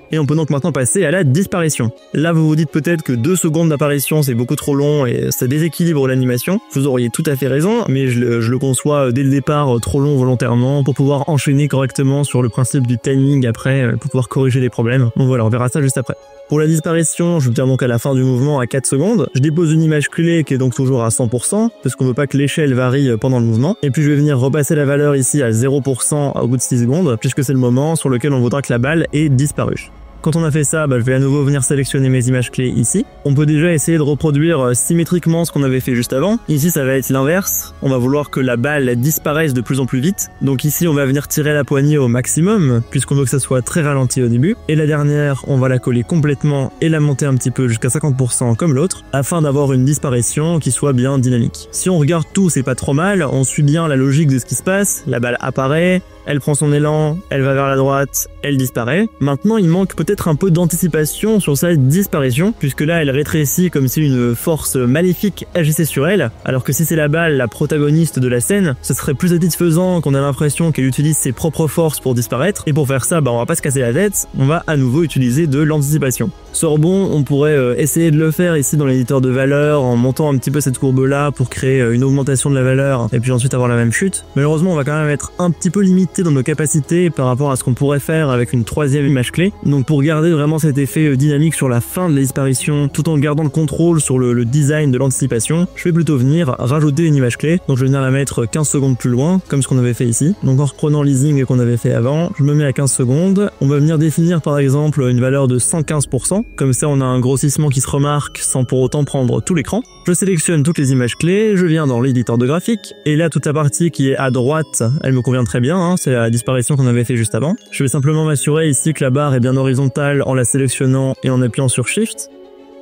Et on peut donc maintenant passer à la disparition. Là, vous vous dites peut-être que 2 secondes d'apparition, c'est beaucoup trop long et ça déséquilibre l'animation. Vous auriez tout à fait raison, mais je le conçois dès le départ trop long volontairement pour pouvoir enchaîner correctement sur le principe du timing après, pour pouvoir corriger les problèmes. Donc voilà, on verra ça juste après. Pour la disparition, je tiens donc à la fin du mouvement à 4 secondes. Je dépose une image clé qui est donc toujours à 100%, parce qu'on veut pas que l'échelle varie pendant le mouvement. Et puis je vais venir repasser la valeur ici à 0% au bout de 6 secondes, puisque c'est le moment sur lequel on voudra que la balle ait disparu. Quand on a fait ça, je vais à nouveau venir sélectionner mes images clés ici. On peut déjà essayer de reproduire symétriquement ce qu'on avait fait juste avant. Ici, ça va être l'inverse. On va vouloir que la balle disparaisse de plus en plus vite. Donc ici, on va venir tirer la poignée au maximum, puisqu'on veut que ça soit très ralenti au début. Et la dernière, on va la coller complètement et la monter un petit peu jusqu'à 50% comme l'autre, afin d'avoir une disparition qui soit bien dynamique. Si on regarde tout, c'est pas trop mal. On suit bien la logique de ce qui se passe. La balle apparaît, elle prend son élan, elle va vers la droite, elle disparaît. Maintenant, il manque peut-être un peu d'anticipation sur sa disparition, puisque là, elle rétrécit comme si une force maléfique agissait sur elle, alors que si c'est la balle la protagoniste de la scène, ce serait plus satisfaisant qu'on a l'impression qu'elle utilise ses propres forces pour disparaître, et pour faire ça, on va pas se casser la tête, on va à nouveau utiliser de l'anticipation. Sorbon, on pourrait essayer de le faire ici dans l'éditeur de valeur, en montant un petit peu cette courbe-là pour créer une augmentation de la valeur, et puis ensuite avoir la même chute. Malheureusement, on va quand même être un petit peu limité dans nos capacités par rapport à ce qu'on pourrait faire avec une troisième image clé. Donc pour garder vraiment cet effet dynamique sur la fin de la disparition, tout en gardant le contrôle sur le design de l'anticipation, je vais plutôt venir rajouter une image clé. Donc je vais venir la mettre 15 secondes plus loin, comme ce qu'on avait fait ici. Donc en reprenant l'easing qu'on avait fait avant, je me mets à 15 secondes. On va venir définir par exemple une valeur de 115%. Comme ça, on a un grossissement qui se remarque sans pour autant prendre tout l'écran. Je sélectionne toutes les images clés, je viens dans l'éditeur de graphique, et là toute la partie qui est à droite, elle me convient très bien, c'est la disparition qu'on avait fait juste avant. Je vais simplement m'assurer ici que la barre est bien horizontale en la sélectionnant et en appuyant sur Shift.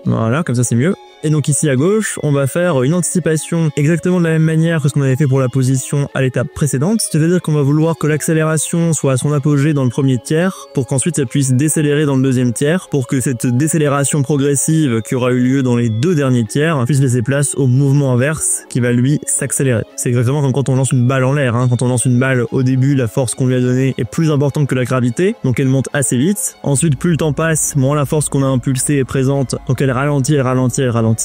Voilà, comme ça c'est mieux. Et donc ici à gauche, on va faire une anticipation exactement de la même manière que ce qu'on avait fait pour la position à l'étape précédente, c'est-à-dire qu'on va vouloir que l'accélération soit à son apogée dans le premier tiers, pour qu'ensuite ça puisse décélérer dans le deuxième tiers, pour que cette décélération progressive qui aura eu lieu dans les deux derniers tiers puisse laisser place au mouvement inverse qui va lui s'accélérer. C'est exactement comme quand on lance une balle en l'air, quand on lance une balle au début, la force qu'on lui a donnée est plus importante que la gravité, donc elle monte assez vite. Ensuite, plus le temps passe, moins la force qu'on a impulsée est présente, donc elle ralentit,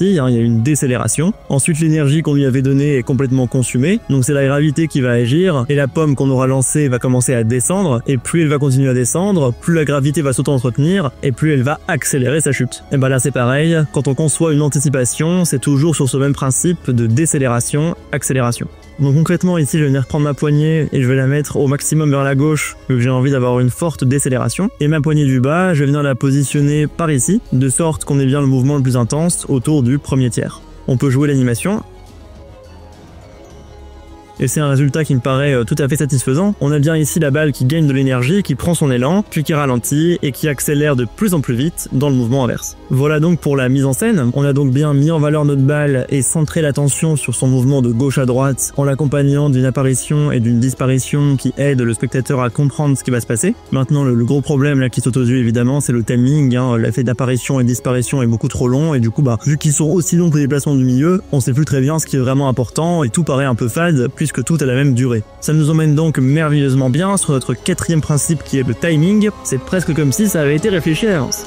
il y a une décélération. Ensuite, l'énergie qu'on lui avait donnée est complètement consumée, donc c'est la gravité qui va agir, et la pomme qu'on aura lancée va commencer à descendre, et plus elle va continuer à descendre, plus la gravité va s'auto-entretenir, et plus elle va accélérer sa chute. Et là c'est pareil, quand on conçoit une anticipation, c'est toujours sur ce même principe de décélération, accélération. Donc concrètement ici je vais venir prendre ma poignée et je vais la mettre au maximum vers la gauche vu que j'ai envie d'avoir une forte décélération. Et ma poignée du bas, je vais venir la positionner par ici, de sorte qu'on ait bien le mouvement le plus intense autour du premier tiers. On peut jouer l'animation. Et c'est un résultat qui me paraît tout à fait satisfaisant. On a bien ici la balle qui gagne de l'énergie, qui prend son élan, puis qui ralentit et qui accélère de plus en plus vite dans le mouvement inverse. Voilà donc pour la mise en scène. On a donc bien mis en valeur notre balle et centré l'attention sur son mouvement de gauche à droite en l'accompagnant d'une apparition et d'une disparition qui aide le spectateur à comprendre ce qui va se passer. Maintenant, le gros problème là qui saute aux yeux évidemment, c'est le timing. L'effet d'apparition et de disparition est beaucoup trop long et du coup, vu qu'ils sont aussi longs que les déplacements du milieu, on sait plus très bien ce qui est vraiment important et tout paraît un peu fade puisque tout a la même durée. Ça nous emmène donc merveilleusement bien sur notre quatrième principe qui est le timing. C'est presque comme si ça avait été réfléchi à l'avance.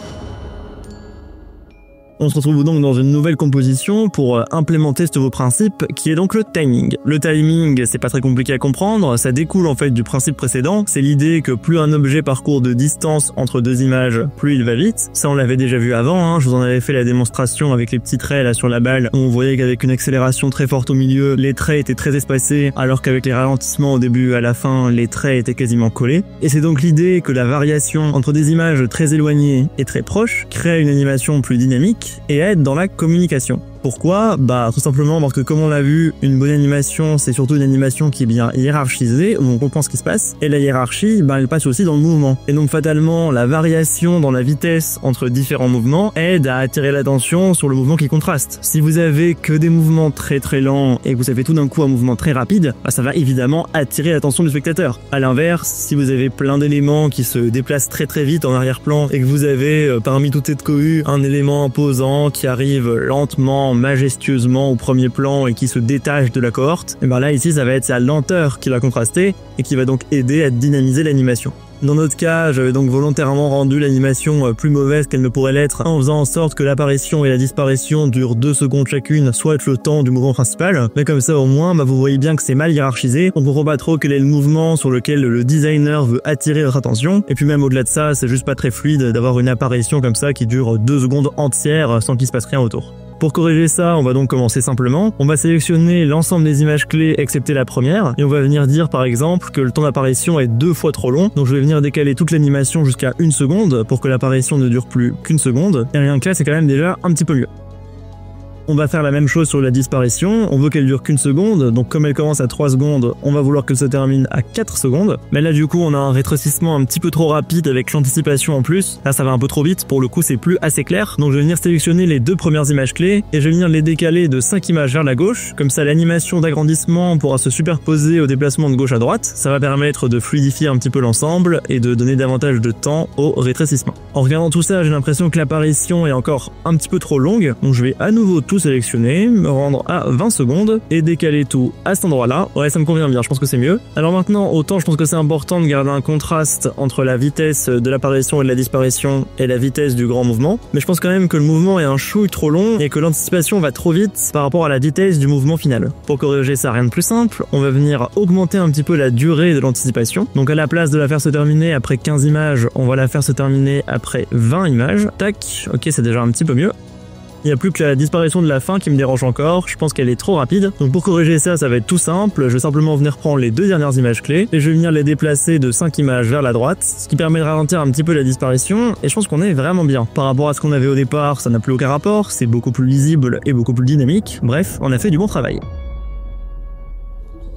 On se retrouve donc dans une nouvelle composition pour implémenter ce nouveau principe qui est donc le timing. Le timing, c'est pas très compliqué à comprendre, ça découle en fait du principe précédent, c'est l'idée que plus un objet parcourt de distance entre deux images, plus il va vite. Ça on l'avait déjà vu avant, je vous en avais fait la démonstration avec les petits traits là sur la balle, où on voyait qu'avec une accélération très forte au milieu, les traits étaient très espacés, alors qu'avec les ralentissements au début à la fin, les traits étaient quasiment collés. Et c'est donc l'idée que la variation entre des images très éloignées et très proches crée une animation plus dynamique et aide dans la communication. Pourquoi ? Tout simplement parce que comme on l'a vu, une bonne animation, c'est surtout une animation qui est bien hiérarchisée, où on comprend ce qui se passe, et la hiérarchie, elle passe aussi dans le mouvement. Et donc fatalement, la variation dans la vitesse entre différents mouvements aide à attirer l'attention sur le mouvement qui contraste. Si vous avez que des mouvements très très lents et que vous avez tout d'un coup un mouvement très rapide, ça va évidemment attirer l'attention du spectateur. À l'inverse, si vous avez plein d'éléments qui se déplacent très très vite en arrière-plan et que vous avez parmi toute cette cohue un élément imposant qui arrive lentement, majestueusement au premier plan et qui se détache de la cohorte, et là ici ça va être sa lenteur qui va contraster et qui va donc aider à dynamiser l'animation. Dans notre cas, j'avais donc volontairement rendu l'animation plus mauvaise qu'elle ne pourrait l'être en faisant en sorte que l'apparition et la disparition durent 2 secondes chacune, soit le temps du mouvement principal. Mais comme ça au moins, vous voyez bien que c'est mal hiérarchisé, on comprend pas trop quel est le mouvement sur lequel le designer veut attirer votre attention, et puis même au-delà de ça, c'est juste pas très fluide d'avoir une apparition comme ça qui dure 2 secondes entières sans qu'il se passe rien autour. Pour corriger ça, on va donc commencer simplement. On va sélectionner l'ensemble des images clés excepté la première et on va venir dire par exemple que le temps d'apparition est 2 fois trop long. Donc je vais venir décaler toute l'animation jusqu'à 1 seconde pour que l'apparition ne dure plus qu'1 seconde. Et rien que là, c'est quand même déjà un petit peu mieux. On va faire la même chose sur la disparition, on veut qu'elle dure qu'une seconde, donc comme elle commence à 3 secondes, on va vouloir qu'elle se termine à 4 secondes. Mais là du coup on a un rétrécissement un petit peu trop rapide avec l'anticipation en plus, là ça va un peu trop vite, pour le coup c'est plus assez clair. Donc je vais venir sélectionner les 2 premières images clés, et je vais venir les décaler de 5 images vers la gauche, comme ça l'animation d'agrandissement pourra se superposer au déplacement de gauche à droite, ça va permettre de fluidifier un petit peu l'ensemble, et de donner davantage de temps au rétrécissement. En regardant tout ça, j'ai l'impression que l'apparition est encore un petit peu trop longue, donc je vais à nouveau tout sélectionner, me rendre à 20 secondes et décaler tout à cet endroit-là. Ouais, ça me convient bien, je pense que c'est mieux. Alors maintenant, autant je pense que c'est important de garder un contraste entre la vitesse de l'apparition et de la disparition et la vitesse du grand mouvement, mais je pense quand même que le mouvement est un chouille trop long et que l'anticipation va trop vite par rapport à la vitesse du mouvement final. Pour corriger ça, rien de plus simple, on va venir augmenter un petit peu la durée de l'anticipation. Donc à la place de la faire se terminer après 15 images, on va la faire se terminer après 20 images. Tac, ok, c'est déjà un petit peu mieux. Il n'y a plus que la disparition de la fin qui me dérange encore, je pense qu'elle est trop rapide. Donc pour corriger ça, ça va être tout simple, je vais simplement venir prendre les 2 dernières images clés, et je vais venir les déplacer de 5 images vers la droite, ce qui permet de ralentir un petit peu la disparition, et je pense qu'on est vraiment bien. Par rapport à ce qu'on avait au départ, ça n'a plus aucun rapport, c'est beaucoup plus lisible et beaucoup plus dynamique, bref, on a fait du bon travail.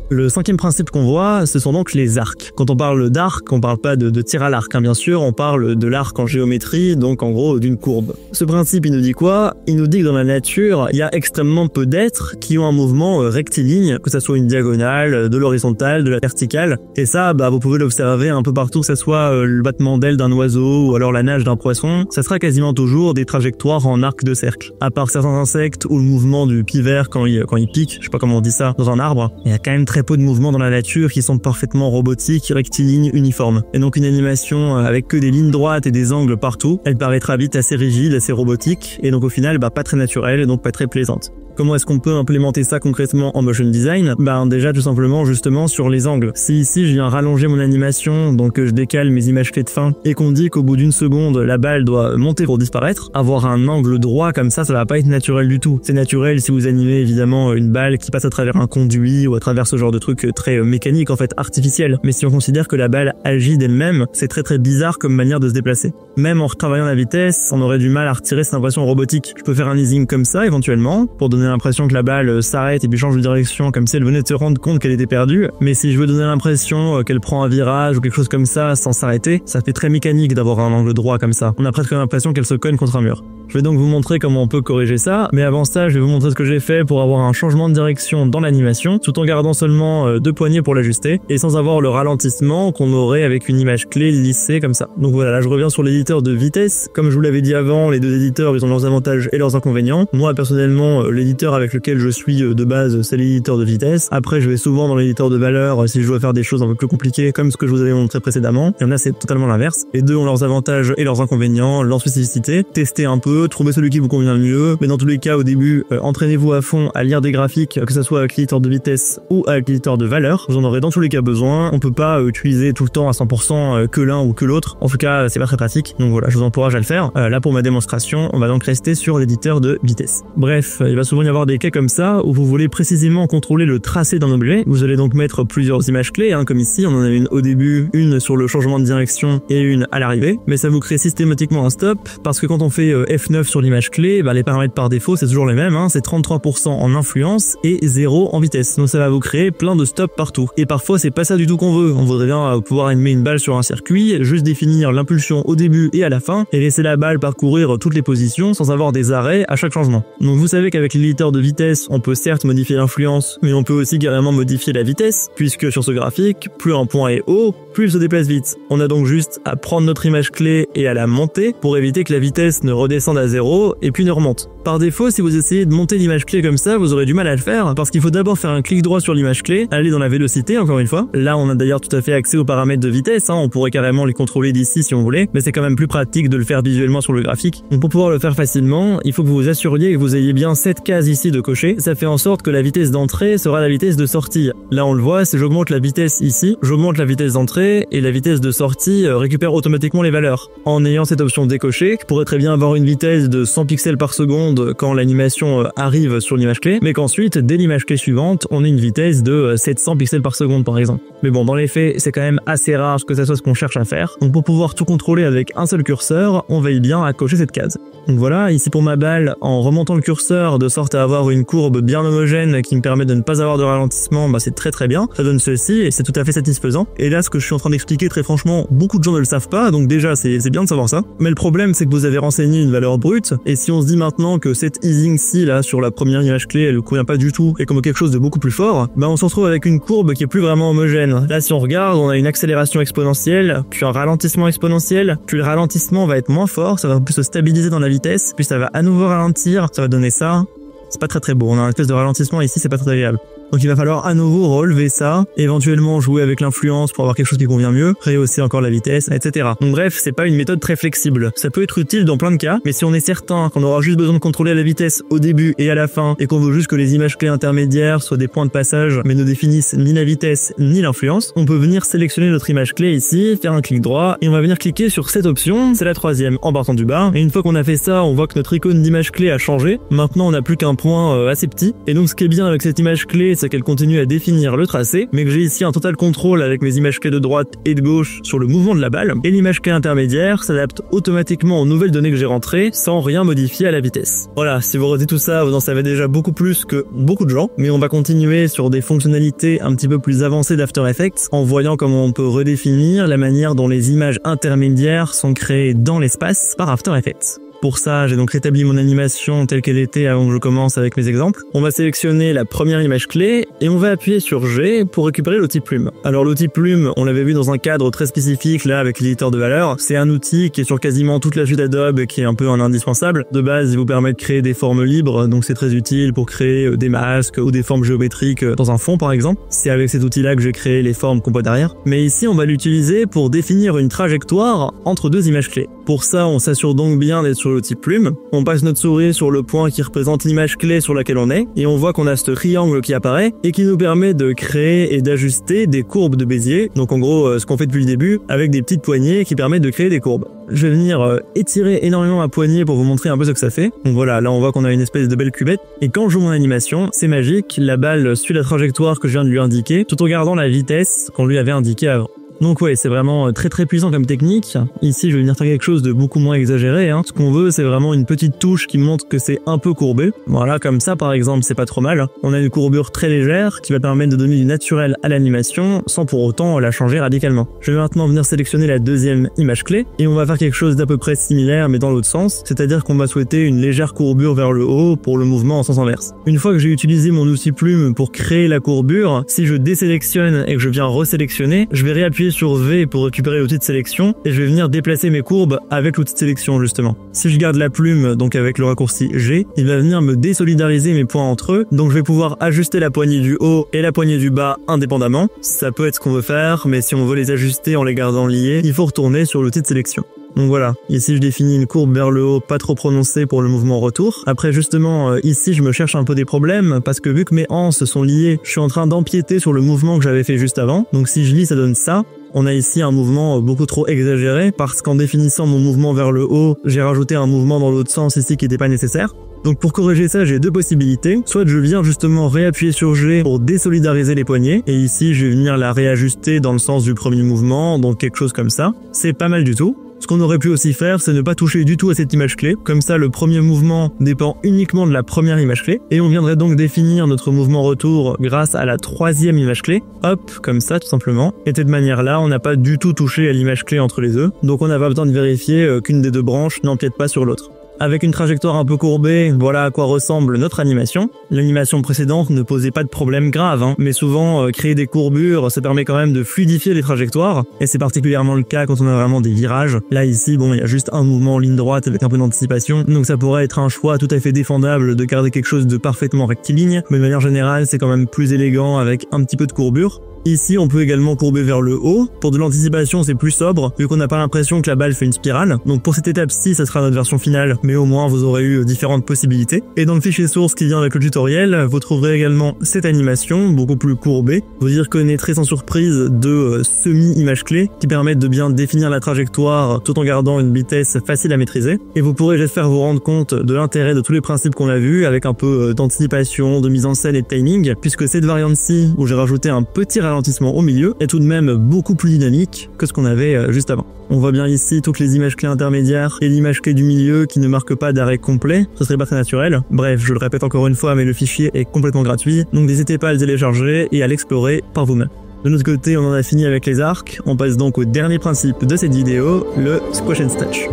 Le 5e principe qu'on voit, ce sont donc les arcs. Quand on parle d'arc, on parle pas de tir à l'arc, hein, bien sûr, on parle de l'arc en géométrie, donc en gros d'une courbe. Ce principe, il nous dit quoi? Il nous dit que dans la nature, il y a extrêmement peu d'êtres qui ont un mouvement rectiligne, que ça soit une diagonale, de l'horizontale, de la verticale. Et ça, vous pouvez l'observer un peu partout, que ça soit le battement d'aile d'un oiseau ou alors la nage d'un poisson, ça sera quasiment toujours des trajectoires en arc de cercle. À part certains insectes ou le mouvement du pivert quand il pique, je sais pas comment on dit ça, dans un arbre, il y a quand même très peu de mouvements dans la nature qui sont parfaitement robotiques, rectilignes, uniformes. Et donc une animation avec que des lignes droites et des angles partout, elle paraîtra vite assez rigide, assez robotique, et donc au final pas très naturelle et donc pas très plaisante. Comment est-ce qu'on peut implémenter ça concrètement en motion design? Déjà tout simplement justement sur les angles. Si ici je viens rallonger mon animation, donc je décale mes images clés de fin, et qu'on dit qu'au bout d'une seconde la balle doit monter pour disparaître, avoir un angle droit comme ça va pas être naturel du tout. C'est naturel si vous animez évidemment une balle qui passe à travers un conduit ou à travers ce genre de truc très mécanique en fait, artificiel. Mais si on considère que la balle agit d'elle-même, c'est très bizarre comme manière de se déplacer. Même en retravaillant la vitesse, on aurait du mal à retirer cette impression robotique. Je peux faire un easing comme ça éventuellement, pour donner l'impression que la balle s'arrête et puis change de direction comme si elle venait de se rendre compte qu'elle était perdue. Mais si je veux donner l'impression qu'elle prend un virage ou quelque chose comme ça sans s'arrêter, ça fait très mécanique d'avoir un angle droit comme ça. On a presque l'impression qu'elle se cogne contre un mur. Je vais donc vous montrer comment on peut corriger ça, mais avant ça, je vais vous montrer ce que j'ai fait pour avoir un changement de direction dans l'animation, tout en gardant seulement 2 poignées pour l'ajuster, et sans avoir le ralentissement qu'on aurait avec une image clé lissée comme ça. Donc voilà, là je reviens sur l'éditeur de vitesse. Comme je vous l'avais dit avant, les 2 éditeurs, ils ont leurs avantages et leurs inconvénients. Moi, personnellement, l'éditeur avec lequel je suis de base, c'est l'éditeur de vitesse. Après, je vais souvent dans l'éditeur de valeur si je dois faire des choses un peu plus compliquées, comme ce que je vous avais montré précédemment. Et là, c'est totalement l'inverse. Les 2 ont leurs avantages et leurs inconvénients, leurs spécificités. Testez un peu, trouvez celui qui vous convient le mieux. Mais dans tous les cas, au début, entraînez-vous à fond à lire des graphiques, que ce soit avec l'éditeur de vitesse ou avec l'éditeur de valeur. Vous en aurez dans tous les cas besoin. On peut pas utiliser tout le temps à 100% que l'un ou que l'autre. En tout cas, c'est pas très pratique. Donc voilà, je vous encourage à le faire. Là, pour ma démonstration, on va donc rester sur l'éditeur de vitesse. Bref, il va souvent y avoir des cas comme ça où vous voulez précisément contrôler le tracé d'un objet. Vous allez donc mettre plusieurs images clés, comme ici, on en a une au début, une sur le changement de direction et une à l'arrivée. Mais ça vous crée systématiquement un stop parce que quand on fait F9 sur l'image clé, les paramètres par défaut, c'est toujours les mêmes, c'est 33% en influence et 0 en vitesse. Donc ça va vous créer plein de stops partout. Et parfois, c'est pas ça du tout qu'on veut. On voudrait bien pouvoir animer une balle sur un circuit, juste définir l'impulsion au début et à la fin, et laisser la balle parcourir toutes les positions sans avoir des arrêts à chaque changement. Donc vous savez qu'avec l'éditeur de vitesse, on peut certes modifier l'influence, mais on peut aussi carrément modifier la vitesse, puisque sur ce graphique, plus un point est haut, plus il se déplace vite. On a donc juste à prendre notre image clé et à la monter pour éviter que la vitesse ne redescende à 0 et puis ne remonte. Par défaut, si vous essayez de monter l'image clé comme ça, vous aurez du mal à le faire parce qu'il faut d'abord faire un clic droit sur l'image clé, aller dans la vélocité encore une fois. Là, on a d'ailleurs tout à fait accès aux paramètres de vitesse, on pourrait carrément les contrôler d'ici si on voulait, mais c'est quand même plus pratique de le faire visuellement sur le graphique. Donc pour pouvoir le faire facilement, il faut que vous vous assuriez que vous ayez bien cette case ici de cocher. Ça fait en sorte que la vitesse d'entrée sera la vitesse de sortie. Là, on le voit, si j'augmente la vitesse ici, j'augmente la vitesse d'entrée et la vitesse de sortie récupère automatiquement les valeurs. En ayant cette option décochée, je pourrais très bien avoir une vitesse de 100 pixels par seconde quand l'animation arrive sur l'image clé, mais qu'ensuite, dès l'image clé suivante, on ait une vitesse de 700 pixels par seconde par exemple. Mais bon, dans les faits, c'est quand même assez rare que ça soit ce qu'on cherche à faire. Donc pour pouvoir tout contrôler avec un seul curseur, on veille bien à cocher cette case. Donc voilà, ici pour ma balle, en remontant le curseur de sortie sorte à avoir une courbe bien homogène qui me permet de ne pas avoir de ralentissement, c'est très bien. Ça donne ceci et c'est tout à fait satisfaisant. Et là, ce que je suis en train d'expliquer, très franchement, beaucoup de gens ne le savent pas, donc déjà c'est bien de savoir ça. Mais le problème, c'est que vous avez renseigné une valeur brute, et si on se dit maintenant que cette easing-ci là sur la première image clé, elle ne convient pas du tout et comme quelque chose de beaucoup plus fort, on se retrouve avec une courbe qui est plus vraiment homogène. Là, si on regarde, on a une accélération exponentielle, puis un ralentissement exponentiel, puis le ralentissement va être moins fort, ça va plus se stabiliser dans la vitesse, puis ça va à nouveau ralentir, ça va donner ça. C'est pas très beau, on a une espèce de ralentissement ici, c'est pas très agréable. Donc il va falloir à nouveau relever ça, éventuellement jouer avec l'influence pour avoir quelque chose qui convient mieux, rehausser encore la vitesse, etc. Donc bref, c'est pas une méthode très flexible. Ça peut être utile dans plein de cas, mais si on est certain qu'on aura juste besoin de contrôler la vitesse au début et à la fin, et qu'on veut juste que les images clés intermédiaires soient des points de passage, mais ne définissent ni la vitesse ni l'influence, on peut venir sélectionner notre image clé ici, faire un clic droit, et on va venir cliquer sur cette option, c'est la troisième en partant du bas, et une fois qu'on a fait ça, on voit que notre icône d'image clé a changé. Maintenant on n'a plus qu'un point assez petit, et donc ce qui est bien avec cette image clé, c'est qu'elle continue à définir le tracé, mais que j'ai ici un total contrôle avec mes images clés de droite et de gauche sur le mouvement de la balle, et l'image clé intermédiaire s'adapte automatiquement aux nouvelles données que j'ai rentrées sans rien modifier à la vitesse. Voilà, si vous retenez tout ça, vous en savez déjà beaucoup plus que beaucoup de gens, mais on va continuer sur des fonctionnalités un petit peu plus avancées d'After Effects en voyant comment on peut redéfinir la manière dont les images intermédiaires sont créées dans l'espace par After Effects. Pour ça, j'ai donc rétabli mon animation telle qu'elle était avant que je commence avec mes exemples. On va sélectionner la première image clé et on va appuyer sur G pour récupérer l'outil Plume. Alors l'outil Plume, on l'avait vu dans un cadre très spécifique là avec l'éditeur de valeurs. C'est un outil qui est sur quasiment toute la suite Adobe, qui est un peu un indispensable. De base, il vous permet de créer des formes libres, donc c'est très utile pour créer des masques ou des formes géométriques dans un fond par exemple. C'est avec cet outil-là que j'ai créé les formes qu'on voit derrière. Mais ici, on va l'utiliser pour définir une trajectoire entre deux images clés. Pour ça, on s'assure donc bien d'être sur l'outil Plume. On passe notre souris sur le point qui représente l'image clé sur laquelle on est, et on voit qu'on a ce triangle qui apparaît et qui nous permet de créer et d'ajuster des courbes de Bézier. Donc en gros, ce qu'on fait depuis le début, avec des petites poignées qui permettent de créer des courbes. Je vais venir étirer énormément ma poignée pour vous montrer un peu ce que ça fait. Donc voilà, là on voit qu'on a une espèce de belle cubette, et quand je joue mon animation, c'est magique, la balle suit la trajectoire que je viens de lui indiquer, tout en gardant la vitesse qu'on lui avait indiquée avant. Donc ouais, c'est vraiment très puissant comme technique. Ici, je vais venir faire quelque chose de beaucoup moins exagéré. Ce qu'on veut, c'est vraiment une petite touche qui montre que c'est un peu courbé. Voilà, comme ça par exemple, c'est pas trop mal. On a une courbure très légère qui va permettre de donner du naturel à l'animation sans pour autant la changer radicalement. Je vais maintenant venir sélectionner la deuxième image clé et on va faire quelque chose d'à peu près similaire mais dans l'autre sens, c'est-à-dire qu'on va souhaiter une légère courbure vers le haut pour le mouvement en sens inverse. Une fois que j'ai utilisé mon outil Plume pour créer la courbure, si je désélectionne et que je viens resélectionner, je vais réappuyer sur V pour récupérer l'outil de sélection et je vais venir déplacer mes courbes avec l'outil de sélection justement. Si je garde la plume, donc avec le raccourci G, il va venir me désolidariser mes points entre eux, donc je vais pouvoir ajuster la poignée du haut et la poignée du bas indépendamment. Ça peut être ce qu'on veut faire, mais si on veut les ajuster en les gardant liés, il faut retourner sur l'outil de sélection. Donc voilà, ici je définis une courbe vers le haut pas trop prononcée pour le mouvement retour. Après justement, ici je me cherche un peu des problèmes parce que vu que mes anses sont liées, je suis en train d'empiéter sur le mouvement que j'avais fait juste avant. Donc si je lis, ça donne ça. On a ici un mouvement beaucoup trop exagéré parce qu'en définissant mon mouvement vers le haut, j'ai rajouté un mouvement dans l'autre sens ici qui n'était pas nécessaire. Donc pour corriger ça, j'ai deux possibilités. Soit je viens justement réappuyer sur G pour désolidariser les poignées, et ici je vais venir la réajuster dans le sens du premier mouvement, donc quelque chose comme ça. C'est pas mal du tout. Ce qu'on aurait pu aussi faire, c'est ne pas toucher du tout à cette image clé. Comme ça, le premier mouvement dépend uniquement de la première image clé. Et on viendrait donc définir notre mouvement retour grâce à la troisième image clé. Hop, comme ça, tout simplement. Et de cette manière-là, on n'a pas du tout touché à l'image clé entre les deux. Donc on n'a pas besoin de vérifier qu'une des deux branches n'empiète pas sur l'autre. Avec une trajectoire un peu courbée, voilà à quoi ressemble notre animation. L'animation précédente ne posait pas de problème grave, mais souvent créer des courbures, ça permet quand même de fluidifier les trajectoires, et c'est particulièrement le cas quand on a vraiment des virages. Là ici, bon, il y a juste un mouvement en ligne droite avec un peu d'anticipation, donc ça pourrait être un choix tout à fait défendable de garder quelque chose de parfaitement rectiligne, mais de manière générale, c'est quand même plus élégant avec un petit peu de courbure. Ici, on peut également courber vers le haut. Pour de l'anticipation, c'est plus sobre, vu qu'on n'a pas l'impression que la balle fait une spirale. Donc pour cette étape-ci, ça sera notre version finale, mais au moins vous aurez eu différentes possibilités. Et dans le fichier source qui vient avec le tutoriel, vous trouverez également cette animation, beaucoup plus courbée. Vous y reconnaîtrez sans surprise deux semi-images clés qui permettent de bien définir la trajectoire tout en gardant une vitesse facile à maîtriser. Et vous pourrez, j'espère, vous rendre compte de l'intérêt de tous les principes qu'on a vus, avec un peu d'anticipation, de mise en scène et de timing, puisque cette variante-ci, où j'ai rajouté un petit ralentissement ralentissement au milieu est tout de même beaucoup plus dynamique que ce qu'on avait juste avant. On voit bien ici toutes les images clés intermédiaires et l'image clé du milieu qui ne marque pas d'arrêt complet, ce serait pas très naturel. Bref, je le répète encore une fois, mais le fichier est complètement gratuit, donc n'hésitez pas à le télécharger et à l'explorer par vous-même. De notre côté, on en a fini avec les arcs, on passe donc au dernier principe de cette vidéo, le squash and stretch.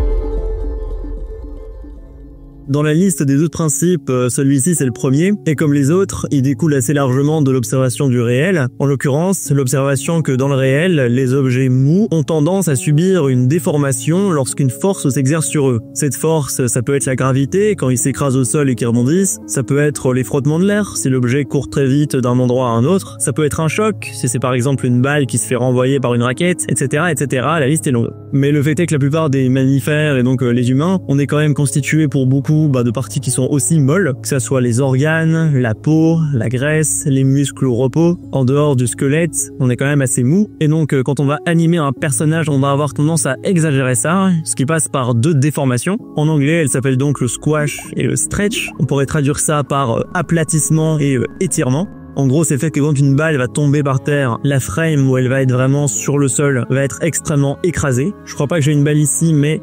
Dans la liste des autres principes, celui-ci c'est le premier, et comme les autres, il découle assez largement de l'observation du réel. En l'occurrence, l'observation que dans le réel, les objets mous ont tendance à subir une déformation lorsqu'une force s'exerce sur eux. Cette force, ça peut être la gravité, quand ils s'écrasent au sol et qu'ils rebondissent, ça peut être les frottements de l'air, si l'objet court très vite d'un endroit à un autre, ça peut être un choc, si c'est par exemple une balle qui se fait renvoyer par une raquette, etc., etc., la liste est longue. Mais le fait est que la plupart des mammifères, et donc les humains, on est quand même constitués pour beaucoup de parties qui sont aussi molles, que ce soit les organes, la peau, la graisse, les muscles au repos. En dehors du squelette, on est quand même assez mou. Et donc, quand on va animer un personnage, on va avoir tendance à exagérer ça, ce qui passe par deux déformations. En anglais, elle s'appelle donc le squash et le stretch. On pourrait traduire ça par aplatissement et étirement. En gros, c'est fait que quand une balle va tomber par terre, la frame où elle va être vraiment sur le sol va être extrêmement écrasée. Je crois pas que j'ai une balle ici, mais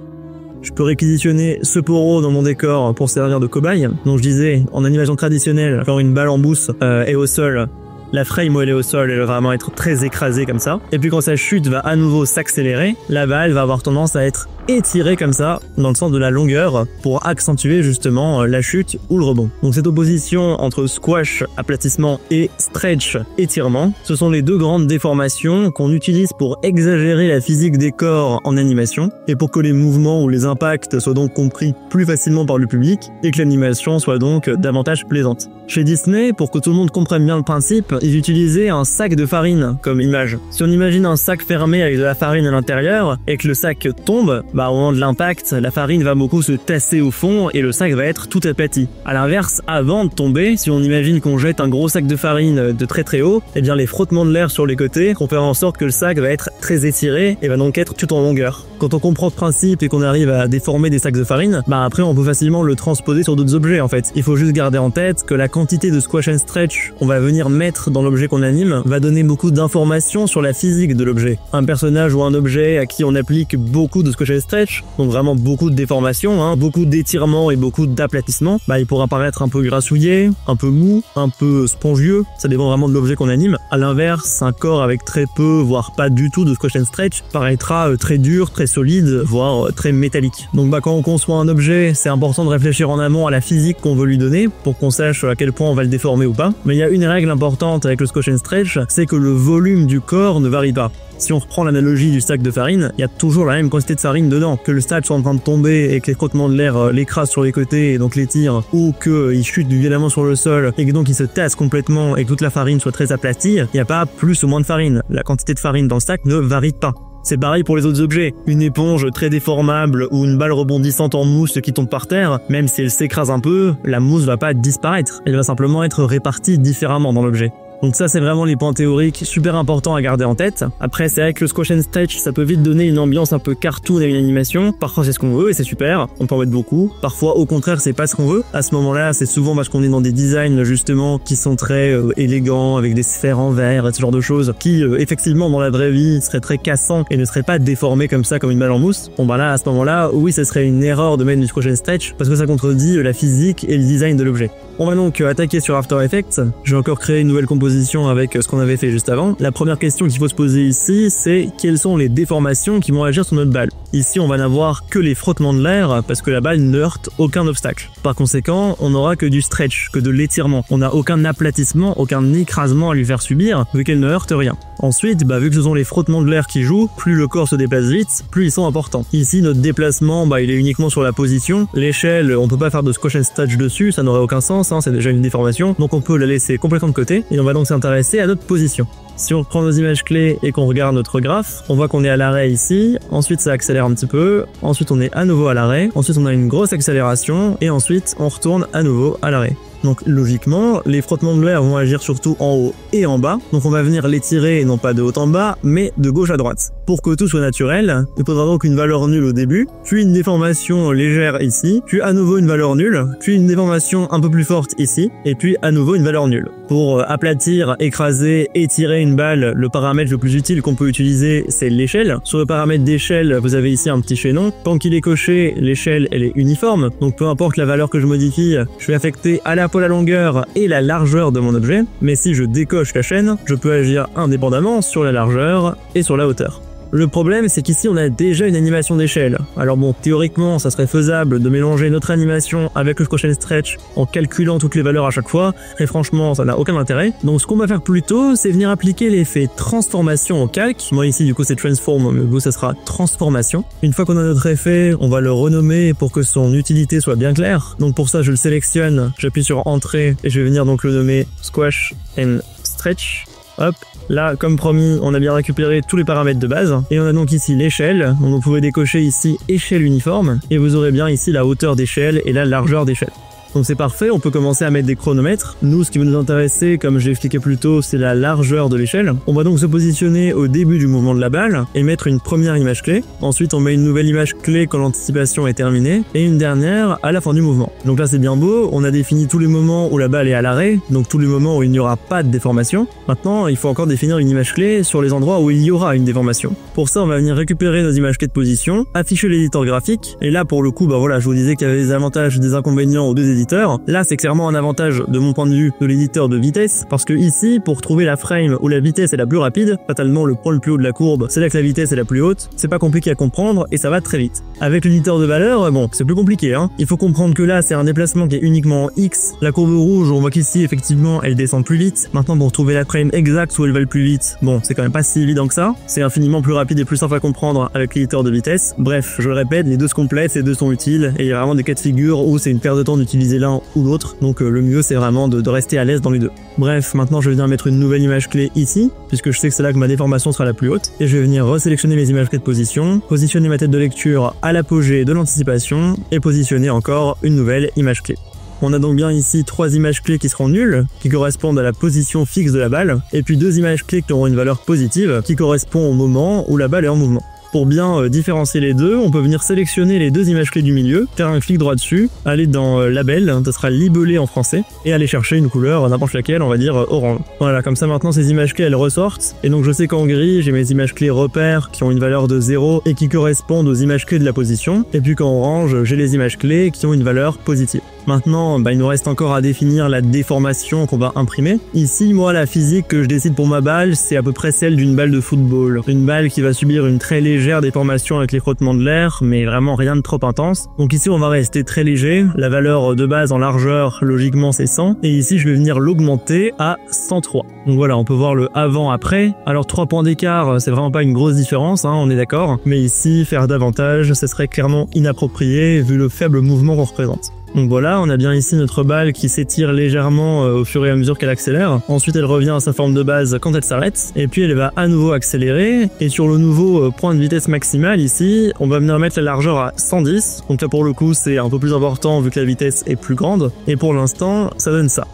je peux réquisitionner ce poro dans mon décor pour servir de cobaye. Donc je disais, en animation traditionnelle, quand une balle en mousse est au sol, la frame où elle est au sol, elle va vraiment être très écrasée comme ça. Et puis quand sa chute va à nouveau s'accélérer, la balle va avoir tendance à être étirée comme ça, dans le sens de la longueur, pour accentuer justement la chute ou le rebond. Donc cette opposition entre squash, aplatissement, et stretch, étirement, ce sont les deux grandes déformations qu'on utilise pour exagérer la physique des corps en animation, et pour que les mouvements ou les impacts soient donc compris plus facilement par le public, et que l'animation soit donc davantage plaisante. Chez Disney, pour que tout le monde comprenne bien le principe, ils utilisaient un sac de farine comme image. Si on imagine un sac fermé avec de la farine à l'intérieur, et que le sac tombe, au moment de l'impact, la farine va beaucoup se tasser au fond et le sac va être tout aplati. A l'inverse, avant de tomber, si on imagine qu'on jette un gros sac de farine de très très haut, eh bien les frottements de l'air sur les côtés vont faire en sorte que le sac va être très étiré et va donc être tout en longueur. Quand on comprend ce principe et qu'on arrive à déformer des sacs de farine, après on peut facilement le transposer sur d'autres objets en fait. Il faut juste garder en tête que la quantité de squash and stretch qu'on va venir mettre dans l'objet qu'on anime va donner beaucoup d'informations sur la physique de l'objet. Un personnage ou un objet à qui on applique beaucoup de squash and stretch, donc vraiment beaucoup de déformations, beaucoup d'étirements et beaucoup d'aplatissement, il pourra paraître un peu grassouillé, un peu mou, un peu spongieux, ça dépend vraiment de l'objet qu'on anime. À l'inverse, un corps avec très peu, voire pas du tout de squash and stretch paraîtra très dur, très solide, voire très métallique. Donc quand on conçoit un objet, c'est important de réfléchir en amont à la physique qu'on veut lui donner pour qu'on sache à quel point on va le déformer ou pas. Mais il y a une règle importante avec le squash and stretch, c'est que le volume du corps ne varie pas. Si on reprend l'analogie du sac de farine, il y a toujours la même quantité de farine dedans. Que le sac soit en train de tomber et que les frottements de l'air l'écrasent sur les côtés et donc l'étirent, ou qu'il chute violemment sur le sol et que donc il se tasse complètement et que toute la farine soit très aplatie, il n'y a pas plus ou moins de farine. La quantité de farine dans le sac ne varie pas. C'est pareil pour les autres objets. Une éponge très déformable ou une balle rebondissante en mousse qui tombe par terre, même si elle s'écrase un peu, la mousse va pas disparaître. Elle va simplement être répartie différemment dans l'objet. Donc ça c'est vraiment les points théoriques super importants à garder en tête. Après c'est vrai que le squash and stretch ça peut vite donner une ambiance un peu cartoon à une animation. Parfois c'est ce qu'on veut et c'est super, on peut en mettre beaucoup. Parfois au contraire c'est pas ce qu'on veut. À ce moment-là c'est souvent parce qu'on est dans des designs justement qui sont très élégants avec des sphères en verre et ce genre de choses qui effectivement dans la vraie vie seraient très cassants et ne seraient pas déformés comme ça comme une balle en mousse. Bon là à ce moment-là oui ça serait une erreur de mettre du squash and stretch parce que ça contredit la physique et le design de l'objet. On va donc attaquer sur After Effects. Je vais encore créer une nouvelle composition avec ce qu'on avait fait juste avant. La première question qu'il faut se poser ici, c'est quelles sont les déformations qui vont agir sur notre balle. Ici, on va n'avoir que les frottements de l'air parce que la balle ne heurte aucun obstacle. Par conséquent, on n'aura que du stretch, que de l'étirement. On n'a aucun aplatissement, aucun écrasement à lui faire subir vu qu'elle ne heurte rien. Ensuite, vu que ce sont les frottements de l'air qui jouent, plus le corps se déplace vite, plus ils sont importants. Ici, notre déplacement, il est uniquement sur la position. L'échelle, on peut pas faire de squash and stretch dessus, ça n'aurait aucun sens, c'est déjà une déformation. Donc on peut la laisser complètement de côté et on va donc s'intéresser à notre position. Si on reprend nos images clés et qu'on regarde notre graphe, on voit qu'on est à l'arrêt ici, ensuite ça accélère un petit peu, ensuite on est à nouveau à l'arrêt, ensuite on a une grosse accélération et ensuite on retourne à nouveau à l'arrêt. Donc logiquement, les frottements de l'air vont agir surtout en haut et en bas, donc on va venir les tirer non pas de haut en bas, mais de gauche à droite. Pour que tout soit naturel, il faudra donc une valeur nulle au début, puis une déformation légère ici, puis à nouveau une valeur nulle, puis une déformation un peu plus forte ici, et puis à nouveau une valeur nulle. Pour aplatir, écraser, étirer une balle, le paramètre le plus utile qu'on peut utiliser, c'est l'échelle. Sur le paramètre d'échelle, vous avez ici un petit chaînon. Tant qu'il est coché, l'échelle elle est uniforme, donc peu importe la valeur que je modifie, je vais affecter à la fois la longueur et la largeur de mon objet, mais si je décoche la chaîne, je peux agir indépendamment sur la largeur et sur la hauteur. Le problème, c'est qu'ici on a déjà une animation d'échelle. Alors bon, théoriquement, ça serait faisable de mélanger notre animation avec le Gaussian stretch en calculant toutes les valeurs à chaque fois, et franchement, ça n'a aucun intérêt. Donc ce qu'on va faire plutôt, c'est venir appliquer l'effet transformation au calque. Moi ici, du coup, c'est transform, mais vous, ça sera transformation. Une fois qu'on a notre effet, on va le renommer pour que son utilité soit bien claire. Donc pour ça, je le sélectionne, j'appuie sur Entrée, et je vais venir donc le nommer Squash and Stretch. Hop, là, comme promis, on a bien récupéré tous les paramètres de base. Et on a donc ici l'échelle. Donc vous pouvez décocher ici échelle uniforme. Et vous aurez bien ici la hauteur d'échelle et la largeur d'échelle. Donc c'est parfait, on peut commencer à mettre des chronomètres. Nous, ce qui va nous intéresser, comme j'ai expliqué plus tôt, c'est la largeur de l'échelle. On va donc se positionner au début du mouvement de la balle et mettre une première image clé. Ensuite, on met une nouvelle image clé quand l'anticipation est terminée et une dernière à la fin du mouvement. Donc là, c'est bien beau, on a défini tous les moments où la balle est à l'arrêt, donc tous les moments où il n'y aura pas de déformation. Maintenant, il faut encore définir une image clé sur les endroits où il y aura une déformation. Pour ça, on va venir récupérer nos images clés de position, afficher l'éditeur graphique, et là, pour le coup, bah voilà, je vous disais qu'il y avait des avantages et des inconvénients aux deux éditeurs. Là, c'est clairement un avantage de mon point de vue de l'éditeur de vitesse, parce que ici, pour trouver la frame où la vitesse est la plus rapide, fatalement le point le plus haut de la courbe, c'est là que la vitesse est la plus haute, c'est pas compliqué à comprendre et ça va très vite. Avec l'éditeur de valeur, bon, c'est plus compliqué, hein. Il faut comprendre que là, c'est un déplacement qui est uniquement en X. La courbe rouge, on voit qu'ici, effectivement, elle descend plus vite. Maintenant, pour trouver la frame exacte où elle va le plus vite, bon, c'est quand même pas si évident que ça. C'est infiniment plus rapide et plus simple à comprendre avec l'éditeur de vitesse. Bref, je le répète, les deux se complètent, les deux sont utiles, et il y a vraiment des cas de figure où c'est une perte de temps d'utiliser l'un ou l'autre, donc le mieux c'est vraiment de rester à l'aise dans les deux. Bref, maintenant je vais venir mettre une nouvelle image clé ici, puisque je sais que c'est là que ma déformation sera la plus haute, et je vais venir resélectionner mes images clés de position, positionner ma tête de lecture à l'apogée de l'anticipation, et positionner encore une nouvelle image clé. On a donc bien ici 3 images clés qui seront nulles, qui correspondent à la position fixe de la balle, et puis 2 images clés qui auront une valeur positive, qui correspond au moment où la balle est en mouvement. Pour bien différencier les deux, on peut venir sélectionner les 2 images clés du milieu, faire un clic droit dessus, aller dans label, ça sera libellé en français, et aller chercher une couleur, n'importe laquelle, on va dire orange. Voilà, comme ça maintenant ces images clés elles ressortent, et donc je sais qu'en gris j'ai mes images clés repères qui ont une valeur de 0 et qui correspondent aux images clés de la position, et puis qu'en orange j'ai les images clés qui ont une valeur positive. Maintenant, il nous reste encore à définir la déformation qu'on va imprimer. Ici, moi, la physique que je décide pour ma balle, c'est à peu près celle d'une balle de football. Une balle qui va subir une très légère déformation avec les frottements de l'air, mais vraiment rien de trop intense. Donc ici, on va rester très léger. La valeur de base en largeur, logiquement, c'est 100. Et ici, je vais venir l'augmenter à 103. Donc voilà, on peut voir le avant-après. Alors 3 points d'écart, c'est vraiment pas une grosse différence, hein, on est d'accord. Mais ici, faire davantage, ce serait clairement inapproprié vu le faible mouvement qu'on représente. Donc voilà, on a bien ici notre balle qui s'étire légèrement au fur et à mesure qu'elle accélère. Ensuite, elle revient à sa forme de base quand elle s'arrête. Et puis, elle va à nouveau accélérer. Et sur le nouveau point de vitesse maximale ici, on va venir mettre la largeur à 110. Donc là, pour le coup, c'est un peu plus important vu que la vitesse est plus grande. Et pour l'instant, ça donne ça.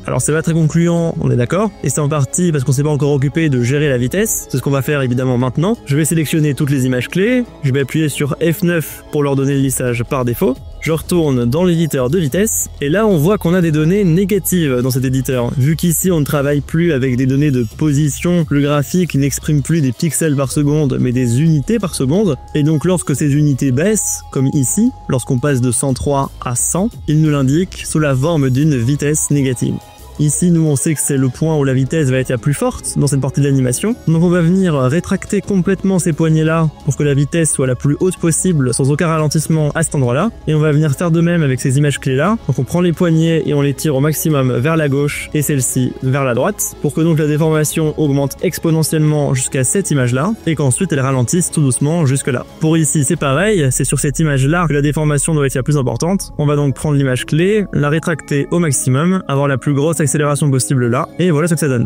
Alors c'est pas très concluant, on est d'accord, et c'est en partie parce qu'on s'est pas encore occupé de gérer la vitesse, c'est ce qu'on va faire évidemment maintenant. Je vais sélectionner toutes les images clés, je vais appuyer sur F9 pour leur donner le lissage par défaut, je retourne dans l'éditeur de vitesse, et là on voit qu'on a des données négatives dans cet éditeur. Vu qu'ici on ne travaille plus avec des données de position, le graphique n'exprime plus des pixels par seconde, mais des unités par seconde, et donc lorsque ces unités baissent, comme ici, lorsqu'on passe de 103 à 100, il nous l'indique sous la forme d'une vitesse négative. Ici, nous, on sait que c'est le point où la vitesse va être la plus forte dans cette partie de l'animation. Donc on va venir rétracter complètement ces poignées-là pour que la vitesse soit la plus haute possible sans aucun ralentissement à cet endroit-là. Et on va venir faire de même avec ces images clés-là. Donc on prend les poignées et on les tire au maximum vers la gauche et celle-ci vers la droite pour que donc la déformation augmente exponentiellement jusqu'à cette image-là et qu'ensuite elle ralentisse tout doucement jusque-là. Pour ici, c'est pareil, c'est sur cette image-là que la déformation doit être la plus importante. On va donc prendre l'image clé, la rétracter au maximum, avoir la plus grosse accélération possible là, et voilà ce que ça donne.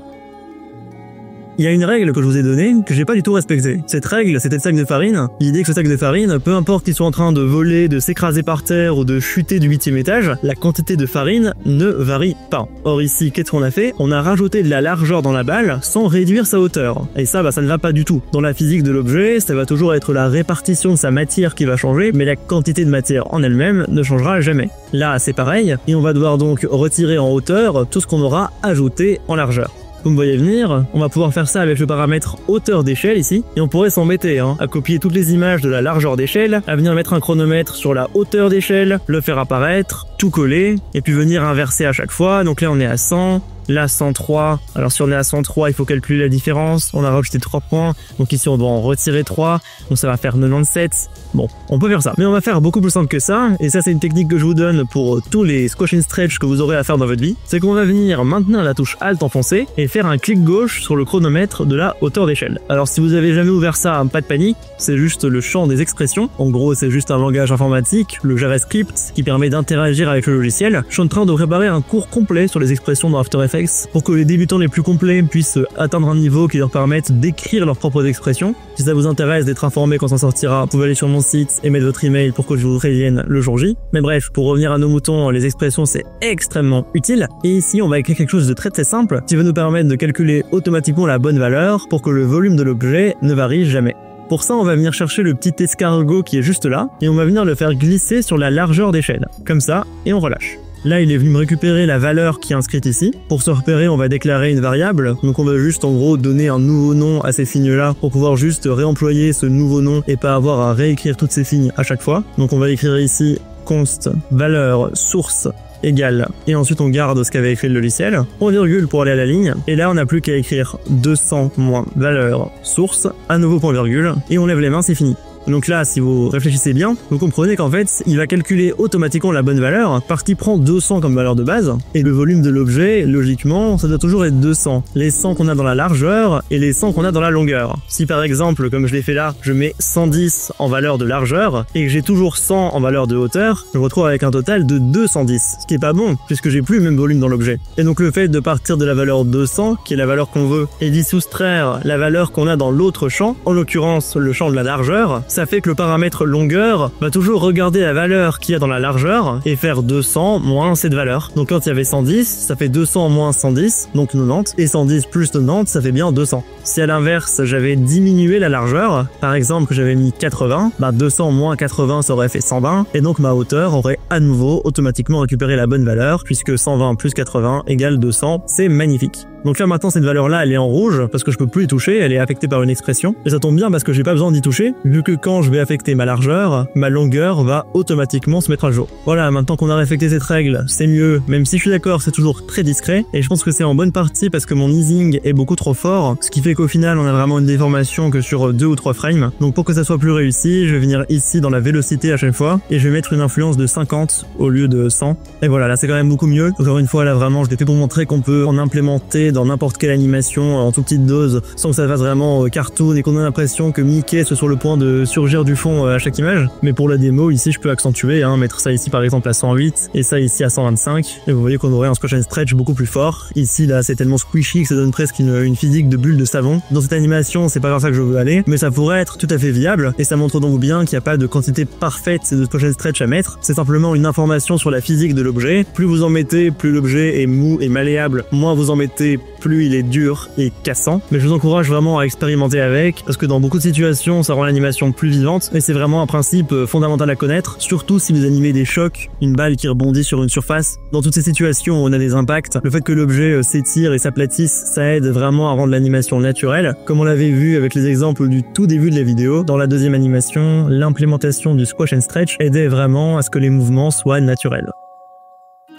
il y a une règle que je vous ai donnée que j'ai pas du tout respectée. Cette règle, c'était le sac de farine. L'idée que ce sac de farine, peu importe qu'il soit en train de voler, de s'écraser par terre ou de chuter du 8e étage, la quantité de farine ne varie pas. Or ici, qu'est-ce qu'on a fait? On a rajouté de la largeur dans la balle sans réduire sa hauteur. Et ça, ça ne va pas du tout. Dans la physique de l'objet, ça va toujours être la répartition de sa matière qui va changer, mais la quantité de matière en elle-même ne changera jamais. Là, c'est pareil, et on va devoir donc retirer en hauteur tout ce qu'on aura ajouté en largeur. Vous me voyez venir, on va pouvoir faire ça avec le paramètre hauteur d'échelle ici, et on pourrait s'embêter à copier toutes les images de la largeur d'échelle, à venir mettre un chronomètre sur la hauteur d'échelle, le faire apparaître, tout coller, et puis venir inverser à chaque fois. Donc là on est à 100, là 103, alors si on est à 103 il faut calculer la différence, on a rajouté 3 points, donc ici on doit en retirer 3, donc ça va faire 97, bon on peut faire ça, mais on va faire beaucoup plus simple que ça, et ça c'est une technique que je vous donne pour tous les squash and stretch que vous aurez à faire dans votre vie, c'est qu'on va venir maintenir la touche Alt enfoncée, et faire un clic gauche sur le chronomètre de la hauteur d'échelle. Alors si vous avez jamais ouvert ça, pas de panique, c'est juste le champ des expressions, en gros c'est juste un langage informatique, le JavaScript, qui permet d'interagir avec le logiciel. Je suis en train de préparer un cours complet sur les expressions dans After Effects, pour que les débutants les plus complets puissent atteindre un niveau qui leur permette d'écrire leurs propres expressions. Si ça vous intéresse d'être informé quand ça sortira, vous pouvez aller sur mon site et mettre votre email pour que je vous prévienne le jour J. Mais bref, pour revenir à nos moutons, les expressions c'est extrêmement utile. Et ici on va écrire quelque chose de très simple qui va nous permettre de calculer automatiquement la bonne valeur pour que le volume de l'objet ne varie jamais. Pour ça, on va venir chercher le petit escargot qui est juste là, et on va venir le faire glisser sur la largeur d'échelle, comme ça, et on relâche. Là, il est venu me récupérer la valeur qui est inscrite ici. Pour se repérer, on va déclarer une variable. Donc on va juste en gros donner un nouveau nom à ces fignes-là pour pouvoir juste réemployer ce nouveau nom et pas avoir à réécrire toutes ces fignes à chaque fois. Donc on va écrire ici const valeur source égale, et ensuite on garde ce qu'avait écrit le logiciel, point virgule pour aller à la ligne, et là on n'a plus qu'à écrire 200 moins valeur source, à nouveau point virgule, et on lève les mains, c'est fini. Donc là, si vous réfléchissez bien, vous comprenez qu'en fait, il va calculer automatiquement la bonne valeur parce qu'il prend 200 comme valeur de base, et le volume de l'objet, logiquement, ça doit toujours être 200. Les 100 qu'on a dans la largeur et les 100 qu'on a dans la longueur. Si par exemple, comme je l'ai fait là, je mets 110 en valeur de largeur et que j'ai toujours 100 en valeur de hauteur, je me retrouve avec un total de 210, ce qui est pas bon puisque j'ai plus le même volume dans l'objet. Et donc le fait de partir de la valeur 200, qui est la valeur qu'on veut, et d'y soustraire la valeur qu'on a dans l'autre champ, en l'occurrence le champ de la largeur, ça fait que le paramètre longueur va toujours regarder la valeur qu'il y a dans la largeur et faire 200 moins cette valeur. Donc quand il y avait 110, ça fait 200 moins 110, donc 90, et 110 plus 90, ça fait bien 200. Si à l'inverse, j'avais diminué la largeur, par exemple que j'avais mis 80, 200 moins 80 ça aurait fait 120, et donc ma hauteur aurait à nouveau automatiquement récupéré la bonne valeur, puisque 120 plus 80 égale 200, c'est magnifique. Donc là maintenant cette valeur là elle est en rouge parce que je peux plus y toucher, elle est affectée par une expression, et ça tombe bien parce que j'ai pas besoin d'y toucher, vu que quand je vais affecter ma largeur, ma longueur va automatiquement se mettre à jour. Voilà, maintenant qu'on a respecté cette règle, c'est mieux, même si je suis d'accord c'est toujours très discret, et je pense que c'est en bonne partie parce que mon easing est beaucoup trop fort, ce qui fait qu'au final on a vraiment une déformation que sur 2 ou 3 frames. Donc pour que ça soit plus réussi, je vais venir ici dans la vélocité à chaque fois, et je vais mettre une influence de 50 au lieu de 100, et voilà, là c'est quand même beaucoup mieux. Encore une fois là vraiment je l'ai fait pour montrer qu'on peut en implémenter dans n'importe quelle animation en toute petite dose sans que ça fasse vraiment cartoon et qu'on ait l'impression que Mickey soit sur le point de surgir du fond à chaque image. Mais pour la démo ici je peux accentuer, mettre ça ici par exemple à 108 et ça ici à 125, et vous voyez qu'on aurait un squash and stretch beaucoup plus fort. Ici là c'est tellement squishy que ça donne presque une physique de bulle de savon. Dans cette animation c'est pas vers ça que je veux aller, mais ça pourrait être tout à fait viable, et ça montre donc bien qu'il n'y a pas de quantité parfaite de squash and stretch à mettre, c'est simplement une information sur la physique de l'objet. Plus vous en mettez, plus l'objet est mou et malléable, moins vous en mettez, plus il est dur et cassant. Mais je vous encourage vraiment à expérimenter avec, parce que dans beaucoup de situations ça rend l'animation plus vivante, et c'est vraiment un principe fondamental à connaître, surtout si vous animez des chocs, une balle qui rebondit sur une surface. Dans toutes ces situations où on a des impacts, le fait que l'objet s'étire et s'aplatisse, ça aide vraiment à rendre l'animation naturelle, comme on l'avait vu avec les exemples du tout début de la vidéo. Dans la deuxième animation, l'implémentation du squash and stretch aidait vraiment à ce que les mouvements soient naturels.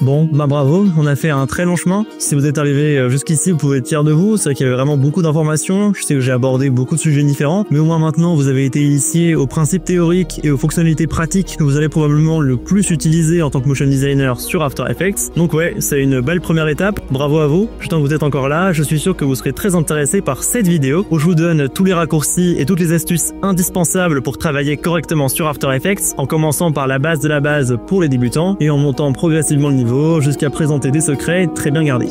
Bon, bravo, on a fait un très long chemin. Si vous êtes arrivé jusqu'ici, vous pouvez être fier de vous. C'est vrai qu'il y avait vraiment beaucoup d'informations. Je sais que j'ai abordé beaucoup de sujets différents, mais au moins maintenant, vous avez été initié aux principes théoriques et aux fonctionnalités pratiques que vous allez probablement le plus utiliser en tant que motion designer sur After Effects. Donc ouais, c'est une belle première étape. Bravo à vous. Tant que vous êtes encore là, je suis sûr que vous serez très intéressé par cette vidéo où je vous donne tous les raccourcis et toutes les astuces indispensables pour travailler correctement sur After Effects, en commençant par la base de la base pour les débutants et en montant progressivement le niveau jusqu'à présenter des secrets très bien gardés.